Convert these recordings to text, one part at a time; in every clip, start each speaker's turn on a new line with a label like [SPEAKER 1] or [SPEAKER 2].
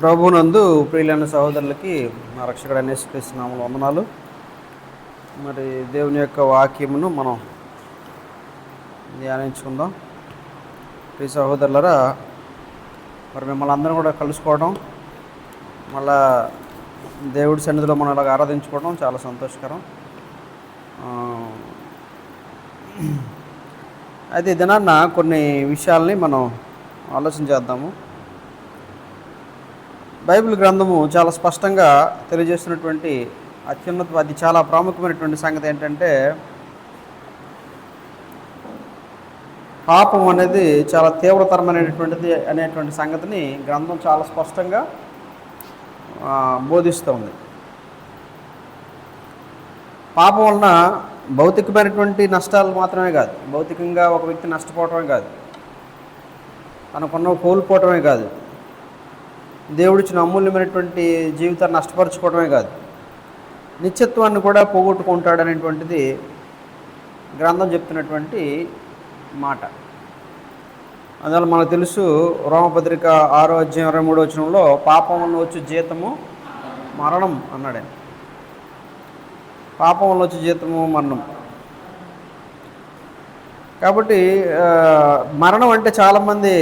[SPEAKER 1] ప్రభునందు ప్రియులైన సహోదరులకి నా రక్షకుడు యేసుక్రీస్తు నామములో వందనాలు. మరి దేవుని యొక్క వాక్యమును మనం ధ్యానించుకుందాం. ప్రియ సహోదరులరా, మరి మిమ్మల్ని అందరం కూడా కలుసుకోవడం, మళ్ళా దేవుడి సన్నిధిలో మనం ఇలాగ ఆరాధించుకోవడం చాలా సంతోషకరం. అయితే ఈ దినాన్న కొన్ని విషయాల్ని మనం ఆలోచన చేద్దాము. బైబిల్ గ్రంథము చాలా స్పష్టంగా తెలియజేస్తున్నటువంటి అది చాలా ప్రాముఖ్యమైనటువంటి సంగతి ఏంటంటే, పాపం అనేది చాలా తీవ్రతరమైనటువంటిది అనేటువంటి సంగతిని గ్రంథం చాలా స్పష్టంగా బోధిస్తుంది. పాపం వలన భౌతికమైనటువంటి నష్టాలు మాత్రమే కాదు, భౌతికంగా ఒక వ్యక్తి నష్టపోవటమే కాదు, తనకున్న కోల్పోవటమే కాదు, దేవుడిచ్చిన అమూల్యమైనటువంటి జీవితాన్ని నష్టపరుచుకోవడమే కాదు, నిత్యత్వాన్ని కూడా పోగొట్టుకుంటాడనేటువంటిది గ్రంథం చెప్తున్నటువంటి మాట. అందువల్ల మనకు తెలుసు, రోమపత్రిక 6:23 పాపం వల్ల వచ్చే జీతము మరణం అన్నాడు. పాపం వల్ల వచ్చే జీతము మరణం. కాబట్టి మరణం అంటే చాలామంది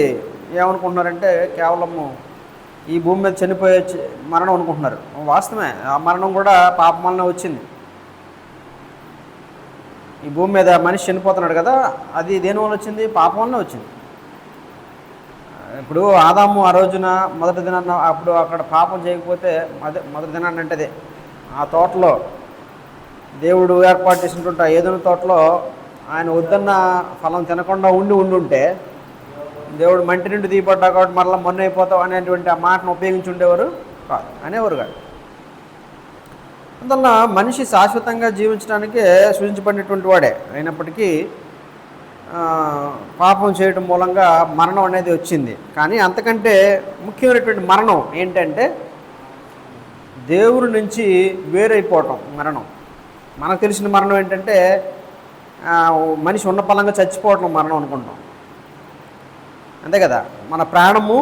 [SPEAKER 1] ఏమనుకుంటున్నారంటే కేవలము ఈ భూమి మీద చనిపోయే మరణం అనుకుంటున్నారు. వాస్తవమే, ఆ మరణం కూడా పాపం వలన వచ్చింది. ఈ భూమి మీద మనిషి చనిపోతున్నాడు కదా, అది దేని వల్ల వచ్చింది? పాపం వలన వచ్చింది. ఇప్పుడు ఆదాము ఆ రోజున మొదటి దినాన్న అప్పుడు అక్కడ పాపం చేయకపోతే, మొదటి దినాన్ని అంటే ఆ తోటలో దేవుడు ఏర్పాటు చేసినటువంటి ఏదైనా తోటలో ఆయన వద్దన్న ఫలం తినకుండా ఉండుంటే దేవుడు మంటి నుండి తీయబడ్డా కాబట్టి మరలా మొన్న అయిపోతావు అనేటువంటి ఆ మాటను ఉపయోగించి ఉండేవారు కాదు, అనేవారు కాదు. అందువల్ల మనిషి శాశ్వతంగా జీవించడానికే సృజించబడినటువంటి వాడే అయినప్పటికీ పాపం చేయడం మూలంగా మరణం అనేది వచ్చింది. కానీ అంతకంటే ముఖ్యమైనటువంటి మరణం ఏంటంటే దేవుడి నుంచి వేరైపోవటం మరణం. మనకు తెలిసిన మరణం ఏంటంటే మనిషి ఉన్న పలంగా చచ్చిపోవటం మరణం అనుకుంటాం, అంతే కదా. మన ప్రాణము,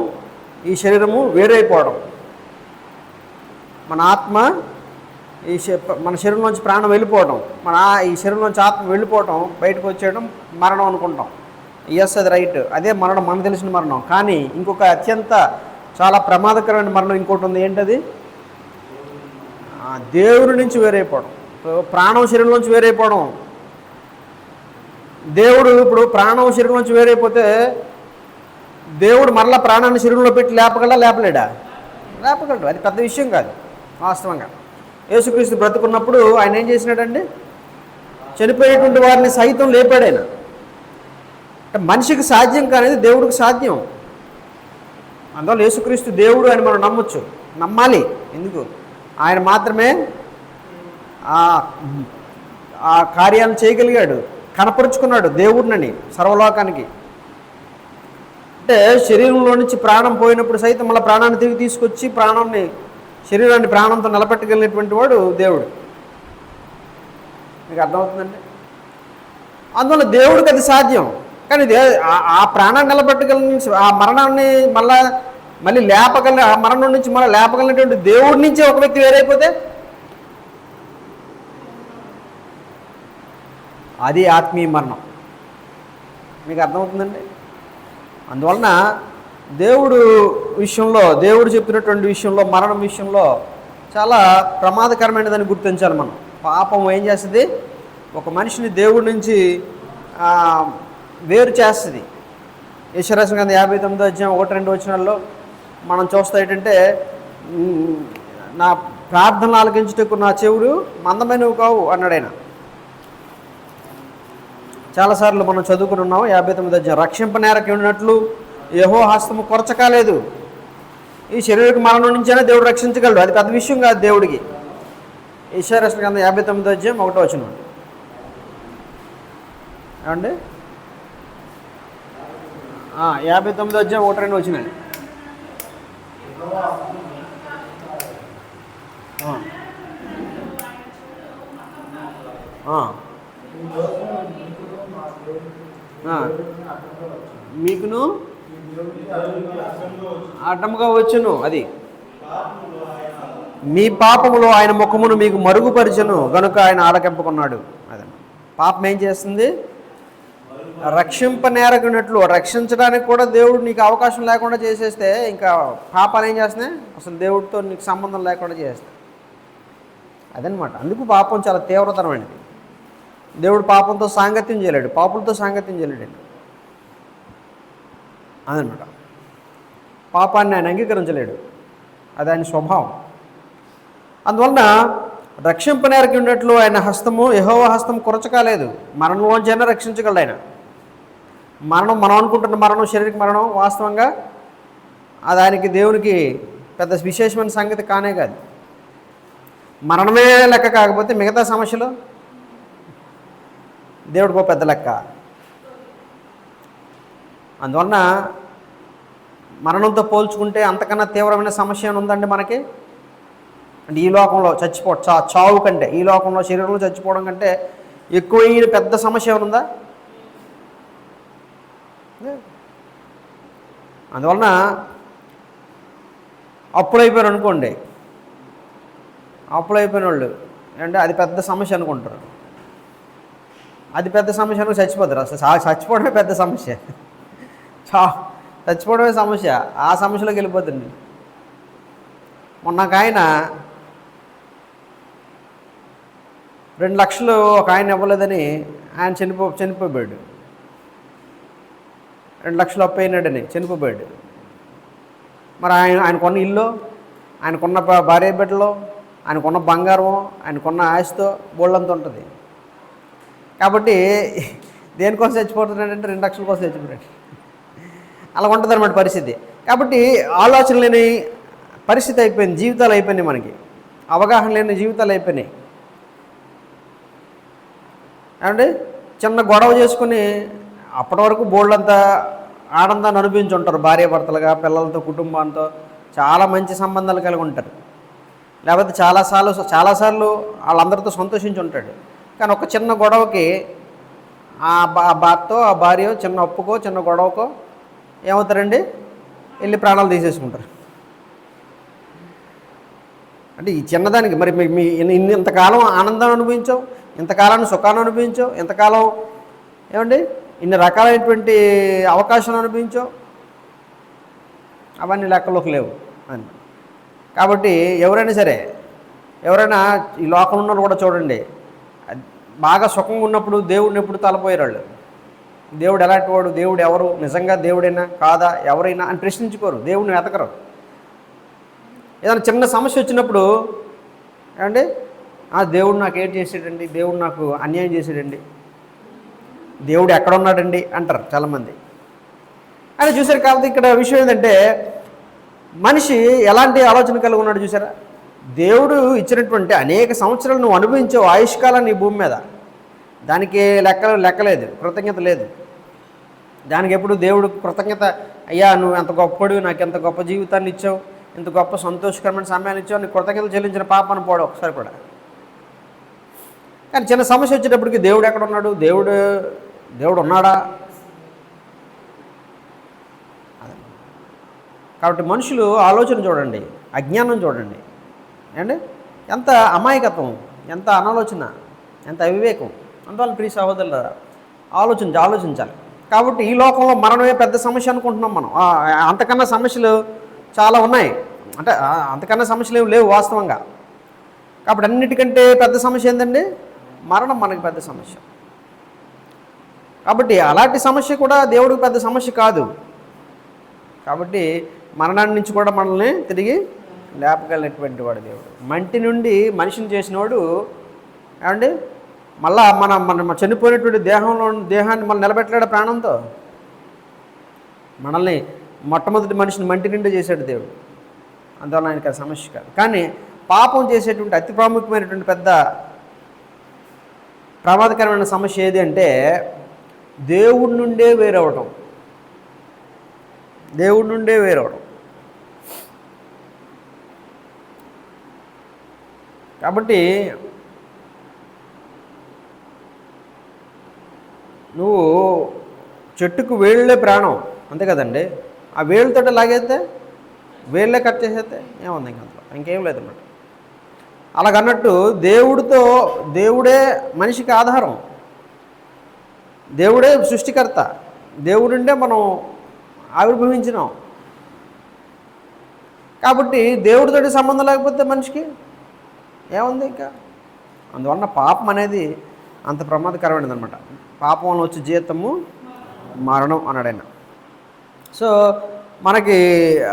[SPEAKER 1] ఈ శరీరము వేరైపోవడం, మన ఆత్మ మన శరీరంలోంచి ప్రాణం వెళ్ళిపోవడం, ఈ శరీరంలోంచి ఆత్మ వెళ్ళిపోవటం, బయటకు వచ్చేయడం మరణం అనుకుంటాం. ఎస్, అది రైట్, అదే మరణం, మనకు తెలిసిన మరణం. కానీ ఇంకొక అత్యంత చాలా ప్రమాదకరమైన మరణం ఇంకోటి ఉంది. ఏంటది? దేవుడి నుంచి వేరైపోవడం. ప్రాణం శరీరంలోంచి వేరైపోవడం. దేవుడు ఇప్పుడు ప్రాణం శరీరంలోంచి వేరైపోతే దేవుడు మరలా ప్రాణాన్ని శరీరంలో పెట్టి లేపలేడా? లేపగలడు. అది పెద్ద విషయం కాదు. వాస్తవంగా యేసుక్రీస్తు బ్రతుకున్నప్పుడు ఆయన ఏం చేసినాడండి? చనిపోయేటువంటి వారిని సైతం లేపాడు ఆయన. అంటే మనిషికి సాధ్యం కానిది దేవుడికి సాధ్యం. అందువల్ల యేసుక్రీస్తు దేవుడు అని మనం నమ్మాలి. ఎందుకు? ఆయన మాత్రమే ఆ కార్యాలను చేయగలిగాడు, కనపరుచుకున్నాడు దేవుడినని సర్వలోకానికి. అంటే శరీరంలో నుంచి ప్రాణం పోయినప్పుడు సైతం మళ్ళీ ప్రాణాన్ని తిరిగి తీసుకొచ్చి శరీరాన్ని ప్రాణంతో నిలబెట్టగలిగినటువంటి వాడు దేవుడు. మీకు అర్థమవుతుందండి? అందువల్ల దేవుడికి అది సాధ్యం. కానీ ఆ ప్రాణాన్ని నిలబెట్టగలిగిన, ఆ మరణాన్ని మళ్ళీ ఆ మరణం నుంచి మళ్ళీ లేపగలిగినటువంటి దేవుడి నుంచి ఒక వ్యక్తి వేరైపోతే అది ఆత్మీయ మరణం. మీకు అర్థమవుతుందండి? అందువలన దేవుడు చెప్పినటువంటి విషయంలో, మరణం విషయంలో చాలా ప్రమాదకరమైనదని గుర్తించాలి మనం. పాపం ఏం చేస్తుంది? ఒక మనిషిని దేవుడి నుంచి వేరు చేస్తుంది. యెషయా గ్రంథం 59:1-2 మనం చూస్తే ఏంటంటే, నా ప్రార్థనలు ఆలకించుటకు నా చెవులు మందమైనవి కావు అన్నాడు ఆయన. చాలాసార్లు మనం చదువుకుని ఉన్నాము. 59 రక్షింపనేరకి ఉన్నట్లు యెహోవా హస్తము కొరచ కాలేదు. ఈ శరీరక మరణం నుంచైనా దేవుడు రక్షించగలడు. అది పెద్ద విషయం కాదు దేవుడికి. యెషయా గ్రంథం 59:1 ఏమండి? 59:1-2 వచ్చినాయి. మీకును అడ్డముగా వచ్చును. అది మీ పాపములో ఆయన ముఖమును మీకు మరుగుపరిచెను గనుక ఆయన ఆలకింపుకున్నాడు. అదే పాపం ఏం చేస్తుంది? రక్షింపనేరగినట్లు రక్షించడానికి కూడా దేవుడు నీకు అవకాశం లేకుండా చేసేస్తే ఇంకా పాపాలు ఏం చేస్తున్నాయి? అసలు దేవుడితో నీకు సంబంధం లేకుండా చేస్తాయి. అదనమాట. అందుకు పాపం చాలా తీవ్రతరమైనది. దేవుడు పాపంతో సాంగత్యం చేయలేడు, పాపులతో సాంగత్యం చేయలేడు. అదనమాట. పాపాన్ని ఆయన అంగీకరించలేడు, అది ఆయన స్వభావం. అందువలన రక్షింపనేరకి ఉన్నట్లు ఆయన హస్తము, యెహోవా హస్తం కురచకాలేదు. మరణంలోంచైనా రక్షించగలడు ఆయన. మరణం, మనం అనుకుంటున్న మరణం, శారీరక మరణం, వాస్తవంగా అది ఆయనకి, దేవునికి పెద్ద విశేషమైన సంగతి కానే కాదు. మరణమే లెక్క కాకపోతే మిగతా సమస్యలు దేవుడికో పెద్ద లెక్క. అందువలన మరణంతో పోల్చుకుంటే అంతకన్నా తీవ్రమైన సమస్య ఉందండి మనకి. అంటే ఈ లోకంలో చావు కంటే, ఈ లోకంలో శరీరంలో చచ్చిపోవడం కంటే ఎక్కువ పెద్ద సమస్య ఏమనుందా? అందువలన అప్పులైపోయారు అనుకోండి, అప్పులైపోయిన వాళ్ళు అంటే అది పెద్ద సమస్య అనుకుంటారు. అది పెద్ద సమస్య అనుకో చచ్చిపోతారు. అసలు చచ్చిపోవడమే పెద్ద సమస్య. చచ్చిపోవడమే సమస్య. ఆ సమస్యలోకి వెళ్ళిపోతుంది. మొన్న ఒక ఆయన 2 లక్షలు ఒక ఆయన ఇవ్వలేదని ఆయన చనిపోయాడు. 2 లక్షలు అప్పు అయినాడని చనిపోయాడు. మరి ఆయనకున్న ఇల్లు, ఆయనకున్న భార్య బిడ్డలు, ఆయనకున్న బంగారం, ఆయనకున్న ఆస్తితో బోళ్ళంతా ఉంటుంది. కాబట్టి దేనికోసం చచ్చిపోతున్నాడంటే 2 లక్షల కోసం చచ్చిపోయాడు. అలా ఉంటుంది అన్నమాట పరిస్థితి. కాబట్టి ఆలోచన లేని పరిస్థితి అయిపోయింది, జీవితాలు అయిపోయినాయి, మనకి అవగాహన లేని జీవితాలు అయిపోయినాయి. ఏమండి, చిన్న గొడవ చేసుకుని అప్పటి వరకు బోళ్ళంతా ఆనందాన్ని అనుభవించి ఉంటారు. భార్యాభర్తలుగా, పిల్లలతో, కుటుంబంతో చాలా మంచి సంబంధాలు కలిగి ఉంటారు. లేకపోతే చాలాసార్లు వాళ్ళందరితో సంతోషించి ఉంటాడు. కానీ ఒక చిన్న గొడవకి ఆ భర్తో, ఆ భార్య చిన్న అప్పుకో, చిన్న గొడవకో ఏమవుతారండి? వెళ్ళి ప్రాణాలు తీసేసుకుంటారు. అంటే ఈ చిన్నదానికి మరి మీ ఇంతకాలం ఆనందాన్ని అనుభవించావు, ఇంతకాలాన్ని సుఖాన్ని అనుభవించావు, ఇంతకాలం ఏమండి ఇన్ని రకాలైనటువంటి అవకాశాలు అనుభవించావు, అవన్నీ లెక్కలోకి లేవు అని. కాబట్టి ఎవరైనా ఈ లోకంలో ఉన్న కూడా చూడండి, బాగా సుఖంగా ఉన్నప్పుడు దేవుడిని ఎప్పుడు తలపోయారు. దేవుడు ఎలాంటి వాడు, దేవుడు ఎవరు, నిజంగా దేవుడైనా కాదా, ఎవరైనా అని ప్రశ్నించుకోరు, దేవుడిని వెతకరు. ఏదైనా చిన్న సమస్య వచ్చినప్పుడు ఏమండి, దేవుడు నాకు ఏం చేసాడండి, దేవుడు నాకు అన్యాయం చేసాడండి, దేవుడు ఎక్కడున్నాడండి అంటారు చాలామంది. అని చూసారు. కాబట్టి ఇక్కడ విషయం ఏంటంటే, మనిషి ఎలాంటి ఆలోచన కలిగి ఉన్నాడు చూసారా? దేవుడు ఇచ్చినటువంటి అనేక సంవత్సరాలు నువ్వు అనుభవించావు ఆయుష్కాలాన్ని ఈ భూమి మీద, దానికి లెక్కలేదు, కృతజ్ఞత లేదు. దానికి ఎప్పుడు దేవుడు కృతజ్ఞత, అయ్యా నువ్వు ఎంత గొప్పడు, నాకు ఎంత గొప్ప జీవితాన్ని ఇచ్చావు, ఇంత గొప్ప సంతోషకరమైన సమయాన్ని ఇచ్చావు, నీకు కృతజ్ఞతలు చెల్లించిన పాపను పోవడం ఒకసారి కూడా. కానీ చిన్న సమస్య వచ్చేటప్పటికి దేవుడు ఎక్కడ ఉన్నాడు, దేవుడు ఉన్నాడా? కాబట్టి మనుషులు ఆలోచన చూడండి, అజ్ఞానం చూడండి, అండి ఎంత అమాయకత్వం, ఎంత అనాలోచన, ఎంత అవివేకం. అందువల్ల ప్రియ సహోదరులారా ఆలోచించాలి. కాబట్టి ఈ లోకంలో మరణమే పెద్ద సమస్య అనుకుంటున్నాం మనం. అంతకన్నా సమస్యలు చాలా ఉన్నాయి. అంటే అంతకన్నా సమస్యలు ఏమి లేవు వాస్తవంగా. కాబట్టి అన్నిటికంటే పెద్ద సమస్య ఏంటండి? మరణం మనకి పెద్ద సమస్య. కాబట్టి అలాంటి సమస్య కూడా దేవుడికి పెద్ద సమస్య కాదు. కాబట్టి మరణాన్ని నుంచి కూడా మనల్ని తిరిగి లేపగలిగినటువంటి వాడు దేవుడు. మంటి నుండి మనిషిని చేసినవాడు ఏమండి, మళ్ళా మన చనిపోయినటువంటి దేహాన్ని మనం నిలబెట్టలేడు ప్రాణంతో. మనల్ని మొట్టమొదటి మనిషిని మంటి నుండి చేశాడు దేవుడు. అందువల్ల ఆయనకి అది సమస్య కాదు. కానీ పాపం చేసేటువంటి అతి ప్రాముఖ్యమైనటువంటి పెద్ద ప్రమాదకరమైన సమస్య ఏది అంటే దేవుడి నుండే వేరవడం. కాబట్టి నువ్వు చెట్టుకు వేళ్ళే ప్రాణం, అంతే కదండి. ఆ వేళ్ళతో లాగైతే వేళ్ళే కట్ చేసేస్తే ఏముంది ఇంక అందులో ఇంకేం లేదన్నమాట. అలాగన్నట్టు దేవుడే మనిషికి ఆధారం, దేవుడే సృష్టికర్త, దేవుడుండే మనం ఆవిర్భవించినాం. కాబట్టి దేవుడితోటి సంబంధం లేకపోతే మనిషికి ఏముంది ఇంకా. అందువలన పాపం అనేది అంత ప్రమాదకరమైనది అనమాట. పాపం వల్ల వచ్చే జీతము మరణం అన్నాడు ఆయన. సో మనకి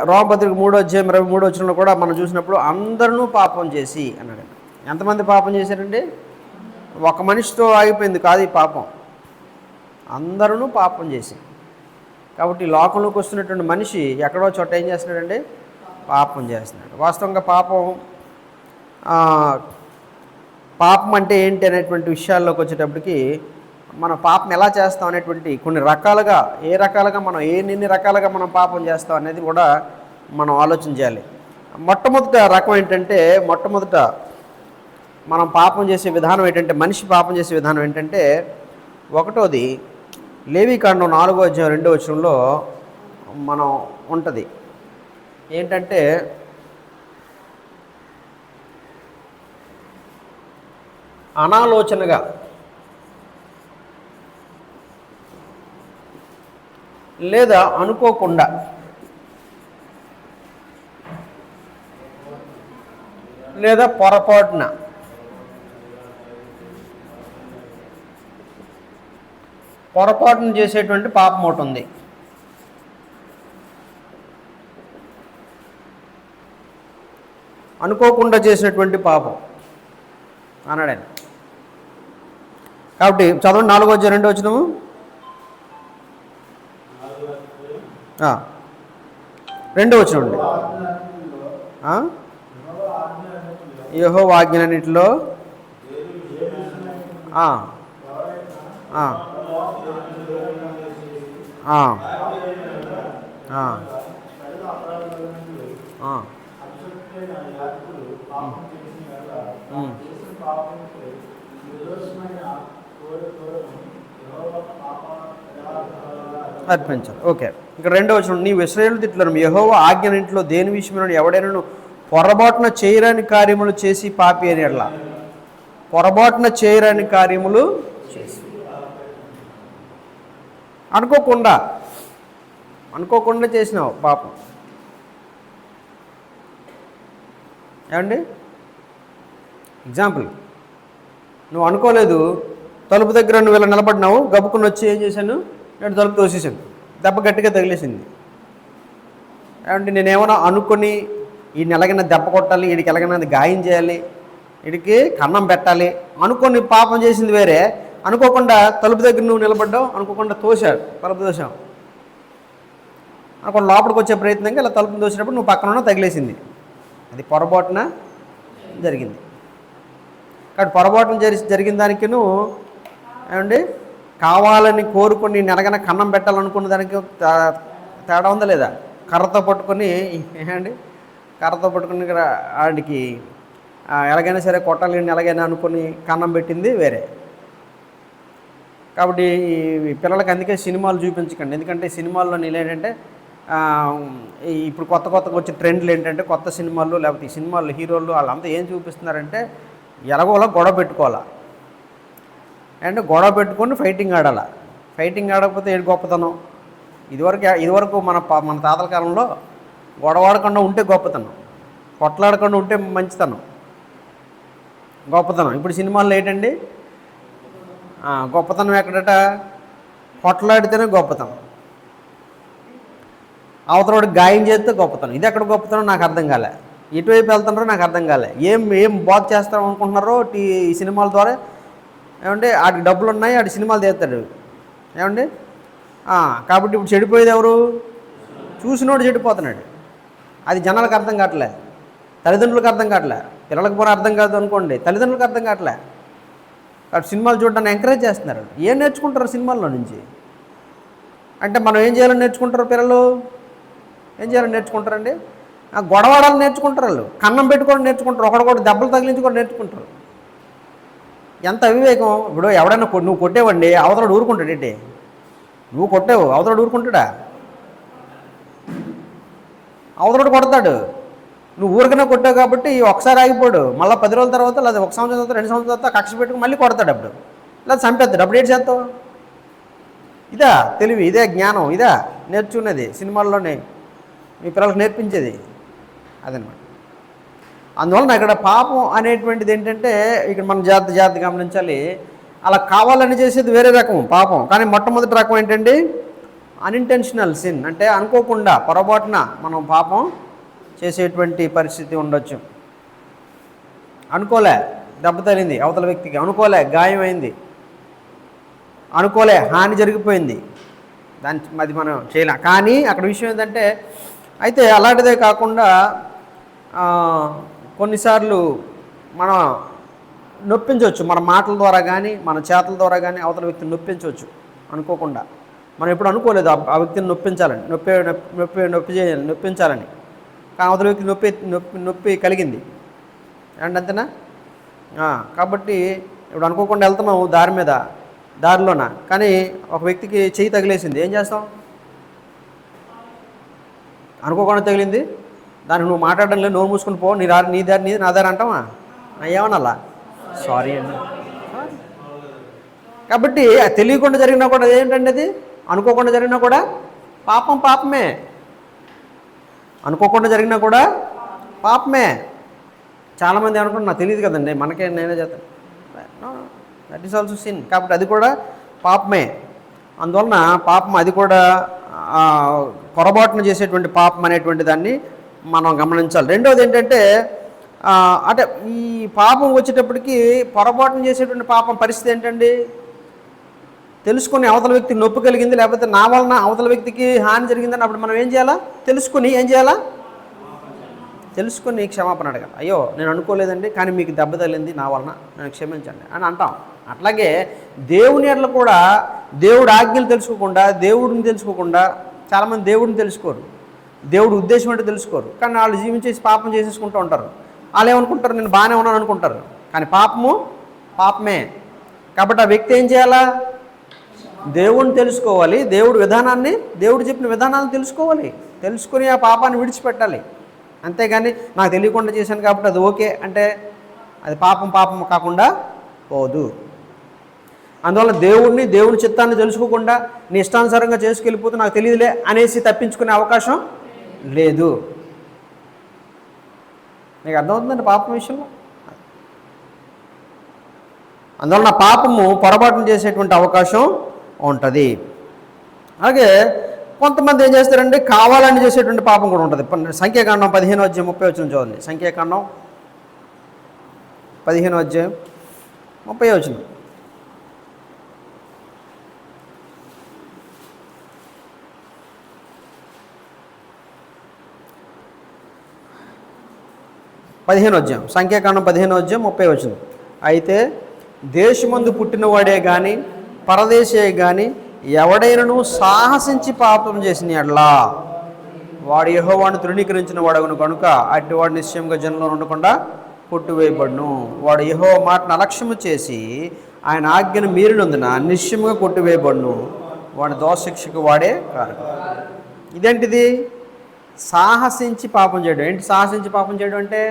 [SPEAKER 1] రోమపత్రిక 3:23 కూడా మనం చూసినప్పుడు అందరూ పాపం చేసి అన్నాడు. ఎంతమంది పాపం చేశారండి? ఒక మనిషితో ఆగిపోయింది కాదు ఈ పాపం, అందరూ పాపం చేసి. కాబట్టి లోకంలోకి వస్తున్నటువంటి మనిషి ఎక్కడో చోట ఏం చేస్తున్నాడండి? పాపం చేస్తున్నాడు. వాస్తవంగా పాపం అంటే ఏంటి అనేటువంటి విషయాల్లోకి వచ్చేటప్పటికి మనం పాపం ఎలా చేస్తాం అనేటువంటి కొన్ని రకాలుగా, ఎన్ని రకాలుగా మనం పాపం చేస్తాం అనేది కూడా మనం ఆలోచన చేయాలి. మొట్టమొదట రకం ఏంటంటే, మనం పాపం చేసే విధానం ఏంటంటే, మనిషి పాపం చేసే విధానం ఏంటంటే, ఒకటోది లేవీకాండం 4:2 మనం ఉంటుంది. ఏంటంటే అనాలోచనగా లేదా అనుకోకుండా లేదా పొరపాటున చేసేటువంటి పాపం ఒకటి ఉంది. అనుకోకుండా చేసినటువంటి పాపం అన్నాడు ఆయన. కాబట్టి చదవండి 4:2 2 యెహోవా ఆజ్ఞలన్నిటిలో అర్పించాలి. ఓకే, ఇక్కడ 2 నీవు ఇశ్రాయేలు తిట్లను యెహోవా ఆజ్ఞలన్నిటిలో దేని విషయంలో ఎవడైనా పొరపాటున చేయరాని కార్యములు చేసి పాపి అని ఎడల, పొరపాటున చేయరాని కార్యములు చేసి అనుకోకుండా చేసినావు పాపం. ఏమండి, ఎగ్జాంపుల్, నువ్వు అనుకోలేదు, తలుపు దగ్గర నువ్వు ఇలా నిలబడినావు, గబుకుని వచ్చి ఏం చేశాను, నేను తలుపు తోసేసాను, దెబ్బ గట్టిగా తగిలేసింది. ఏమంటే నేనేమన్నా అనుకొని వీడిని ఎలాగైనా దెబ్బ కొట్టాలి, వీడికి ఎలాగైనా గాయం చేయాలి, వీడికి కన్నం పెట్టాలి అనుకొని పాపం చేసింది వేరే. అనుకోకుండా తలుపు దగ్గర నువ్వు నిలబడ్డావు, అనుకోకుండా తలుపు తోసావు అనుకోండి, లోపలికి వచ్చే ప్రయత్నంగా ఇలా తలుపు తోసినప్పుడు నువ్వు పక్కన ఉన్న తగిలేసింది. అది పొరపాటున జరిగింది. కాబట్టి పొరపాటున జరిగిన దానికి నువ్వు ఏమండి కావాలని కోరుకొని నెలగన కన్నం పెట్టాలనుకున్న దానికి తేడా ఉందా లేదా? కర్రతో పట్టుకొని ఆడికి ఎలాగైనా సరే కొట్టాలి ఎలాగైనా అనుకుని కన్నం పెట్టింది వేరే. కాబట్టి పిల్లలకి అందుకే సినిమాలు చూపించకండి. ఎందుకంటే సినిమాల్లో ఏంటంటే ఇప్పుడు కొత్తగా వచ్చే ట్రెండ్లు ఏంటంటే, కొత్త సినిమాలు లేకపోతే ఈ సినిమాల్లో హీరోలు వాళ్ళంతా ఏం చూపిస్తున్నారంటే ఎలాగోలా గొడవ పెట్టుకోవాలా, అంటే గొడవ పెట్టుకొని ఫైటింగ్ ఆడాలా. ఫైటింగ్ ఆడకపోతే ఏడు గొప్పతనం. ఇదివరకు మన తాతల కాలంలో గొడవ ఆడకుండా ఉంటే గొప్పతనం, కొట్లాడకుండా ఉంటే మంచితనం, గొప్పతనం. ఇప్పుడు సినిమాల్లో ఏంటండి గొప్పతనం ఎక్కడట, కొట్లాడితేనే గొప్పతనం, అవతలవాడికి గాయం చేస్తే గొప్పతనం. ఇది ఎక్కడ గొప్పతనం నాకు అర్థం కాలే. ఎటువైపు వెళ్తున్నారో నాకు అర్థం కాలే. ఏం బాధ చేస్తాం అనుకుంటున్నారో ఈ సినిమాల ద్వారా. ఏమంటే ఆడికి డబ్బులు ఉన్నాయి, ఆడి సినిమాలు తీస్తాడు. ఏమండి కాబట్టి ఇప్పుడు చెడిపోయేది ఎవరు? చూసినోడు చెడిపోతున్నాడు. అది జనాలకు అర్థం కావట్లే, తల్లిదండ్రులకు అర్థం కావట్లే. పిల్లలకు కూడా అర్థం కాదు అనుకోండి, తల్లిదండ్రులకు అర్థం కావట్లే. కాబట్టి సినిమాలు చూడడానికి ఎంకరేజ్ చేస్తున్నారు. ఏం నేర్చుకుంటారు సినిమాల్లో నుంచి? అంటే మనం ఏం చేయాలని నేర్చుకుంటారు? పిల్లలు ఏం చేయాలని నేర్చుకుంటారండి? గొడవడాలు నేర్చుకుంటారు, వాళ్ళు కన్నం పెట్టుకోవడం నేర్చుకుంటారు, ఒకడొకటి దెబ్బలు తగిలించుకోవడం నేర్చుకుంటారు. ఎంత అవివేకం! ఇప్పుడు ఎవడైనా నువ్వు కొట్టేవండి, అవతలడు ఊరుకుంటాడు ఏంటి? నువ్వు కొట్టావు, అవతలడు ఊరుకుంటాడా? అవతలడు కొడతాడు. నువ్వు ఊరికనే కొట్టావు కాబట్టి ఒకసారి ఆగిపోడు, మళ్ళీ 10 రోజుల తర్వాత లేదా 1 సంవత్సరం తర్వాత 2 సంవత్సరాల తర్వాత కక్ష పెట్టుకుని మళ్ళీ కొడతాడు. అప్పుడు లేదా చంపేస్తాడు. అప్పుడు ఏంటి చేస్తావు? ఇదా తెలివి, ఇదే జ్ఞానం, ఇదా నేర్చుకునేది సినిమాల్లోనే మీ పిల్లలకు నేర్పించేది అదనమాట. అందువలన ఇక్కడ పాపం అనేటువంటిది ఏంటంటే ఇక్కడ మనం జాగ్రత్త గమనించాలి. అలా కావాలని చేసేది వేరే రకం పాపం. కానీ మొట్టమొదటి రకం ఏంటండి? అన్ఇంటెన్షనల్ సిన్, అంటే అనుకోకుండా పొరపాటున మనం పాపం చేసేటువంటి పరిస్థితి ఉండొచ్చు. అనుకోలే దెబ్బ తగిలింది అవతల వ్యక్తికి, అనుకోలే గాయమైంది, అనుకోలే హాని జరిగిపోయింది, అది మనం చేయలేం. కానీ అక్కడ విషయం ఏంటంటే అయితే అలాంటిదే కాకుండా కొన్నిసార్లు మనం నొప్పించవచ్చు, మన మాటల ద్వారా కానీ మన చేతల ద్వారా కానీ అవతల వ్యక్తిని నొప్పించవచ్చు అనుకోకుండా. మనం ఎప్పుడు అనుకోలేదు ఆ వ్యక్తిని నొప్పించాలని, నొప్పించాలని, కానీ అవతల వ్యక్తి నొప్పి కలిగింది అంతేనా? కాబట్టి ఇప్పుడు అనుకోకుండా వెళ్తున్నావు దారిలోన, కానీ ఒక వ్యక్తికి చెయ్యి తగిలేసింది, ఏం చేస్తావు? అనుకోకుండా తగిలింది, దానికి నువ్వు మాట్లాడడం లేదు, నోరు మూసుకుని పో, నీ దారి నా దారి అంటావా? ఏమన్నా సారీ అండి. కాబట్టి తెలియకుండా జరిగినా కూడా ఏంటండి అది? అనుకోకుండా జరిగినా కూడా పాపమే. అనుకోకుండా జరిగినా కూడా పాపమే. చాలామంది అనుకుంటున్నా నాకు తెలియదు కదండి, మనకే నేనే చేస్తాను, దట్ ఈస్ ఆల్సో సిన్. కాబట్టి అది కూడా పాపమే. అందువలన పాపం అది కూడా పొరపాటున చేసేటువంటి పాపం అనేటువంటి దాన్ని మనం గమనించాలి. రెండవది ఏంటంటే అంటే ఈ పాపం వచ్చేటప్పటికి పొరపాటున చేసేటువంటి పాపం పరిస్థితి ఏంటండి? తెలుసుకొని అవతల వ్యక్తికి నొప్పి కలిగింది, లేకపోతే నా వలన అవతల వ్యక్తికి హాని జరిగిందని అప్పుడు మనం ఏం చేయాలా? తెలుసుకొని క్షమాపణ అడగాలి. అయ్యో నేను అనుకోలేదండి, కానీ మీకు దెబ్బ తగిలింది నా వలన, నన్ను క్షమించండి అని అంటాం. అట్లాగే దేవుని ఎడల కూడా దేవుడు ఆజ్ఞలు తెలుసుకోకుండా, దేవుడిని తెలుసుకోకుండా చాలామంది దేవుడిని తెలుసుకోరు, దేవుడు ఉద్దేశం అంటే తెలుసుకోరు. కానీ వాళ్ళు జీవించేసి పాపం చేసేసుకుంటూ ఉంటారు. వాళ్ళు ఏమనుకుంటారు? నేను బాగానే ఉన్నాను అనుకుంటారు, కానీ పాపమే. కాబట్టి ఆ వ్యక్తి ఏం చేయాలా? దేవుడిని తెలుసుకోవాలి, దేవుడు చెప్పిన విధానాన్ని తెలుసుకొని ఆ పాపాన్ని విడిచిపెట్టాలి. అంతేగాని నాకు తెలియకుండా చేశాను కాబట్టి అది ఓకే అంటే అది పాపం కాకుండా పోదు. అందువల్ల దేవుని చిత్తాన్ని తెలుసుకోకుండా నీ ఇష్టానుసారంగా చేసుకెళ్ళిపోతే నాకు తెలియదులే అనేసి తప్పించుకునే అవకాశం లేదు. నీకు అర్థమవుతుందండి పాపం విషయంలో? అందువల్ల పాపము పొరపాటును చేసేటువంటి అవకాశం ఉంటుంది. అలాగే కొంతమంది ఏం చేస్తారంటే కావాలని చేసేటువంటి పాపం కూడా ఉంటుంది. సంఖ్యాకాండం 15వ అధ్యాయం 30 వచనం చూడండి. సంఖ్యాకాండం 15వ అధ్యాయం 30వ వచనం. సంఖ్యాకాండం 15వ అధ్యాయం 30వ వచనం. అయితే దేశమందు పుట్టినవాడే కానీ పరదేశే కానీ ఎవడైనను సాహసించి పాపం చేసిన యెడల వాడు యెహోవాను తృణీకరించిన వాడగును కనుక అట్టి వాడు నిశ్చయంగా జనంలో ఉండకుండా కొట్టివేయబడును. వాడు యెహోవా మాటను అలక్ష్యము చేసి ఆయన ఆజ్ఞను మీరినందున నిశ్చయంగా కొట్టివేయబడును. వాడి దోషశిక్షకు వాడే కారణం. ఇదేంటిది? సాహసించి పాపం చేయడం. ఏంటి సాహసించి పాపం చేయడం అంటే?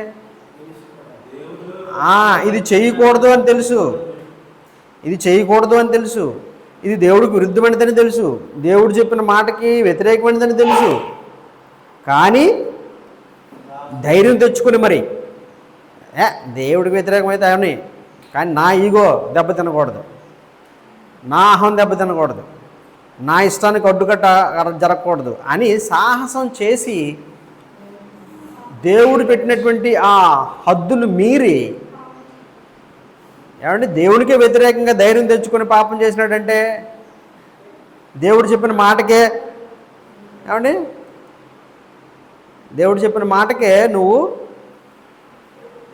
[SPEAKER 1] ఇది చేయకూడదు అని తెలుసు, ఇది దేవుడికి విరుద్ధమైనదని తెలుసు, దేవుడు చెప్పిన మాటకి వ్యతిరేకమైనదని తెలుసు, కానీ ధైర్యం తెచ్చుకుని మరి దేవుడికి వ్యతిరేకమైతే అవన్నీ, కానీ నా ఈగో దెబ్బతినకూడదు, నా అహం దెబ్బతినకూడదు, నా ఇష్టానికి అడ్డుకట్ట జరగకూడదు అని సాహసం చేసి దేవుడు పెట్టినటువంటి ఆ హద్దులు మీరి దేవుడికే వ్యతిరేకంగా ధైర్యం తెచ్చుకొని పాపం చేసినాడంటే దేవుడు చెప్పిన మాటకే నువ్వు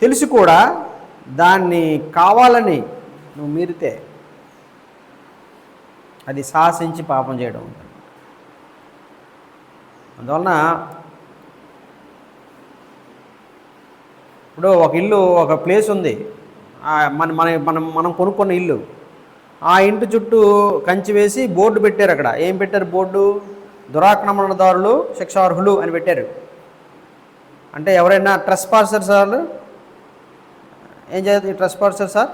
[SPEAKER 1] తెలిసి కూడా దాన్ని కావాలని నువ్వు మీరితే అది సాహసించి పాపం చేయడం ఉంటుంది. అందువలన ఇప్పుడు ఒక ప్లేస్ ఉంది, మనం కొనుక్కున్న ఇల్లు, ఆ ఇంటి చుట్టూ కంచి వేసి బోర్డు పెట్టారు. అక్కడ ఏం పెట్టారు? బోర్డు దురాక్రమణదారులు శిక్షార్హులు అని పెట్టారు. అంటే ఎవరైనా ట్రెస్పాసర్స్ వాళ్ళు ఏం చేయాలి? ట్రెస్పాసర్స్ ఆర్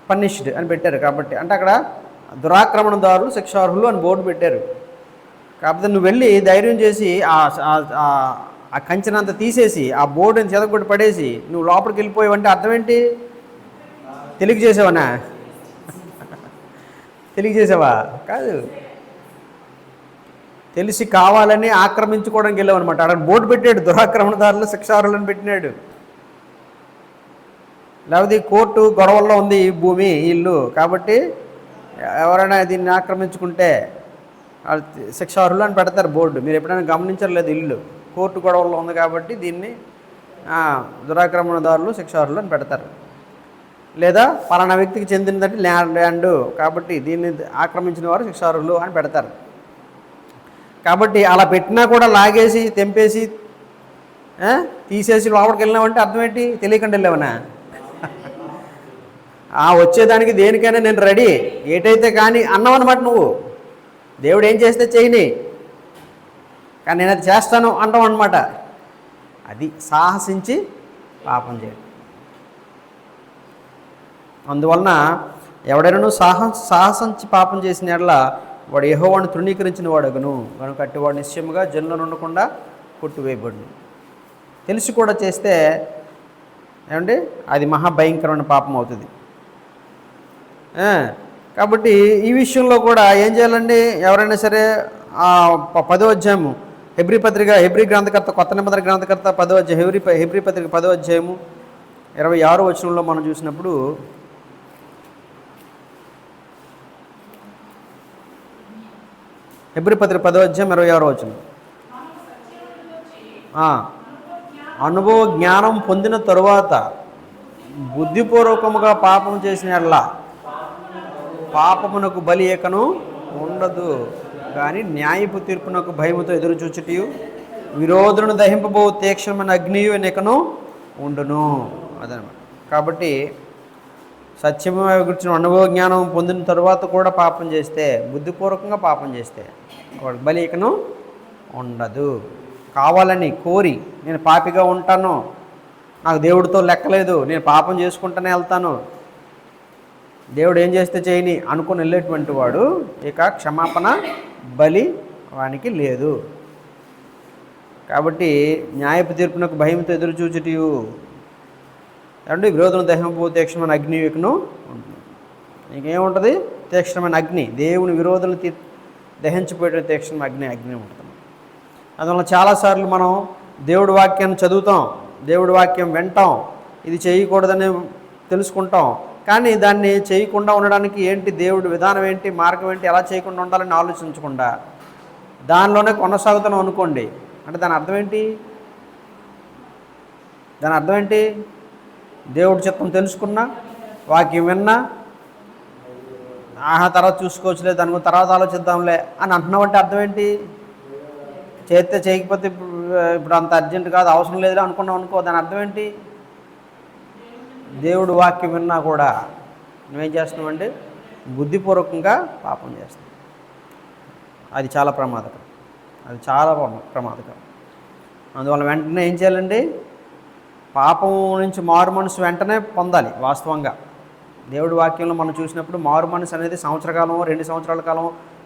[SPEAKER 1] పనిష్డ్ అని పెట్టారు. కాబట్టి అంటే అక్కడ దురాక్రమణదారులు శిక్షార్హులు అని బోర్డు పెట్టారు. కాకపోతే నువ్వు వెళ్ళి ధైర్యం చేసి ఆ కంచెనంతా తీసేసి ఆ బోర్డుని చెదగొట్టి పడేసి నువ్వు లోపలికి వెళ్ళిపోయావంటే అర్థం ఏంటి? తెలియక చేసావనా? తెలియక చేసావా? కాదు, తెలిసి కావాలని ఆక్రమించుకోవడానికి వెళ్ళామన్నమాట. అక్కడ బోర్డు పెట్టాడు, దురాక్రమణదారులు శిక్షార్హులను పెట్టినాడు. లేకపోతే కోర్టు గొడవల్లో ఉంది ఈ భూమి, ఇల్లు, కాబట్టి ఎవరైనా దీన్ని ఆక్రమించుకుంటే శిక్షార్హులు అని పెడతారు బోర్డు. మీరు ఎప్పుడైనా గమనించలేదు? ఇల్లు కోర్టు గొడవల్లో ఉంది కాబట్టి దీన్ని దురాక్రమణదారులు శిక్షార్హులు అని పెడతారు. లేదా పలానా వ్యక్తికి చెందినదంటే ల్యాండ్ కాబట్టి దీన్ని ఆక్రమించిన వారు శిక్షార్హులు అని పెడతారు. కాబట్టి అలా పెట్టినా కూడా లాగేసి తెంపేసి తీసేసి లోపలికి వెళ్ళినామంటే అర్థం ఏంటి? తెలియకుండా వెళ్ళావనా? వచ్చేదానికి దేనికైనా నేను రెడీ, ఏటైతే కానీ అన్నావు అనమాట. నువ్వు దేవుడు ఏం చేస్తే చేయని, కానీ నేను అది చేస్తాను అంటాం అనమాట. అది సాహసించి పాపం చేయడం. అందువలన ఎవడైనా సాహసించి పాపం చేసిన ఎడల వాడు యెహోవాను తృణీకరించిన వాడగును, కనుక అట్టివాడు నిశ్చయముగా జనులను ఉండకుండా కొట్టివేయబడును. తెలిసి కూడా చేస్తే ఏమండి అది మహాభయంకరమైన పాపం అవుతుంది. కాబట్టి ఈ విషయంలో కూడా ఏం చేయాలండి? ఎవరైనా సరే 10వ అధ్యాయము హెబ్రీ గ్రంథకర్త, కొత్త నిబంధన గ్రంథకర్త 10వ అధ్యాయం, హెబ్రీ పత్రిక 10వ అధ్యాయము 26వ వచనంలో మనం చూసినప్పుడు హెబ్రీ పత్రిక 10వ అధ్యాయం 26వ వచనం, అనుభవ జ్ఞానం పొందిన తరువాత బుద్ధిపూర్వకముగా పాపం చేసిన ఎడల పాపమునకు బలి ఏకను ఉండదు, కానీ న్యాయపు తీర్పునకు భయముతో ఎదురు చూచుటయు విరోధులను దహింపబో తీక్షణమైన అగ్నియు ఎనకను ఉండును. అదనమాట. కాబట్టి సత్యము గురించిన అనుభవ జ్ఞానం పొందిన తర్వాత కూడా పాపం చేస్తే, బుద్ధిపూర్వకంగా పాపం చేస్తే వాడికి బలి ఏకను ఉండదు. కావాలని కోరి నేను పాపిగా ఉంటాను, నాకు దేవుడితో లెక్కలేదు, నేను పాపం చేసుకుంటూనే వెళ్తాను, దేవుడు ఏం చేస్తే చేయని అనుకుని వెళ్ళేటువంటి వాడు ఇక క్షమాపణ బలి వానికి లేదు. కాబట్టి న్యాయపు తీర్పునకు భయంతో ఎదురు చూచుటయు అంటే విరోధం దహింపు తీక్షణమైన అగ్ని యుకను ఉంటుంది. ఇంకేముంటుంది? తీక్షణమైన అగ్ని, దేవుని విరోధులను దహించిపోయే తీక్షణ అగ్ని ఉంటుంది. అందువల్ల చాలాసార్లు మనం దేవుడి వాక్యాన్ని చదువుతాం, దేవుడి వాక్యం వింటాం, ఇది చేయకూడదని తెలుసుకుంటాం, కానీ దాన్ని చేయకుండా ఉండడానికి ఏంటి దేవుడి విధానం ఏంటి, మార్గం ఏంటి, ఎలా చేయకుండా ఉండాలని ఆలోచించకుండా దానిలోనే కొనసాగుతున్నాం అనుకోండి. అంటే దాని అర్థం ఏంటి? దేవుడి చిత్తం తెలుసుకున్నా, వాక్యం విన్నా, తర్వాత చూసుకోవచ్చులే, దాని తర్వాత ఆలోచిద్దాంలే అని అంటున్నామంటే అర్థం ఏంటి? చేస్తే చేయకపోతే ఇప్పుడు అంత అర్జెంట్ కాదు, అవసరం లేదులే అనుకున్నాం అనుకో, దాని అర్థం ఏంటి? దేవుడు వాక్యం విన్నా కూడా నువ్వేం చేస్తున్నావండి? బుద్ధిపూర్వకంగా పాపం చేస్తున్నావు. అది చాలా ప్రమాదకరం, అందువల్ల వెంటనే ఏం చేయాలండి? పాపం నుంచి మారు మనసు వెంటనే పొందాలి. వాస్తవంగా దేవుడి వాక్యంలో మనం చూసినప్పుడు మారు మనసు అనేది సంవత్సర కాలం, 2 సంవత్సరాల కాలం,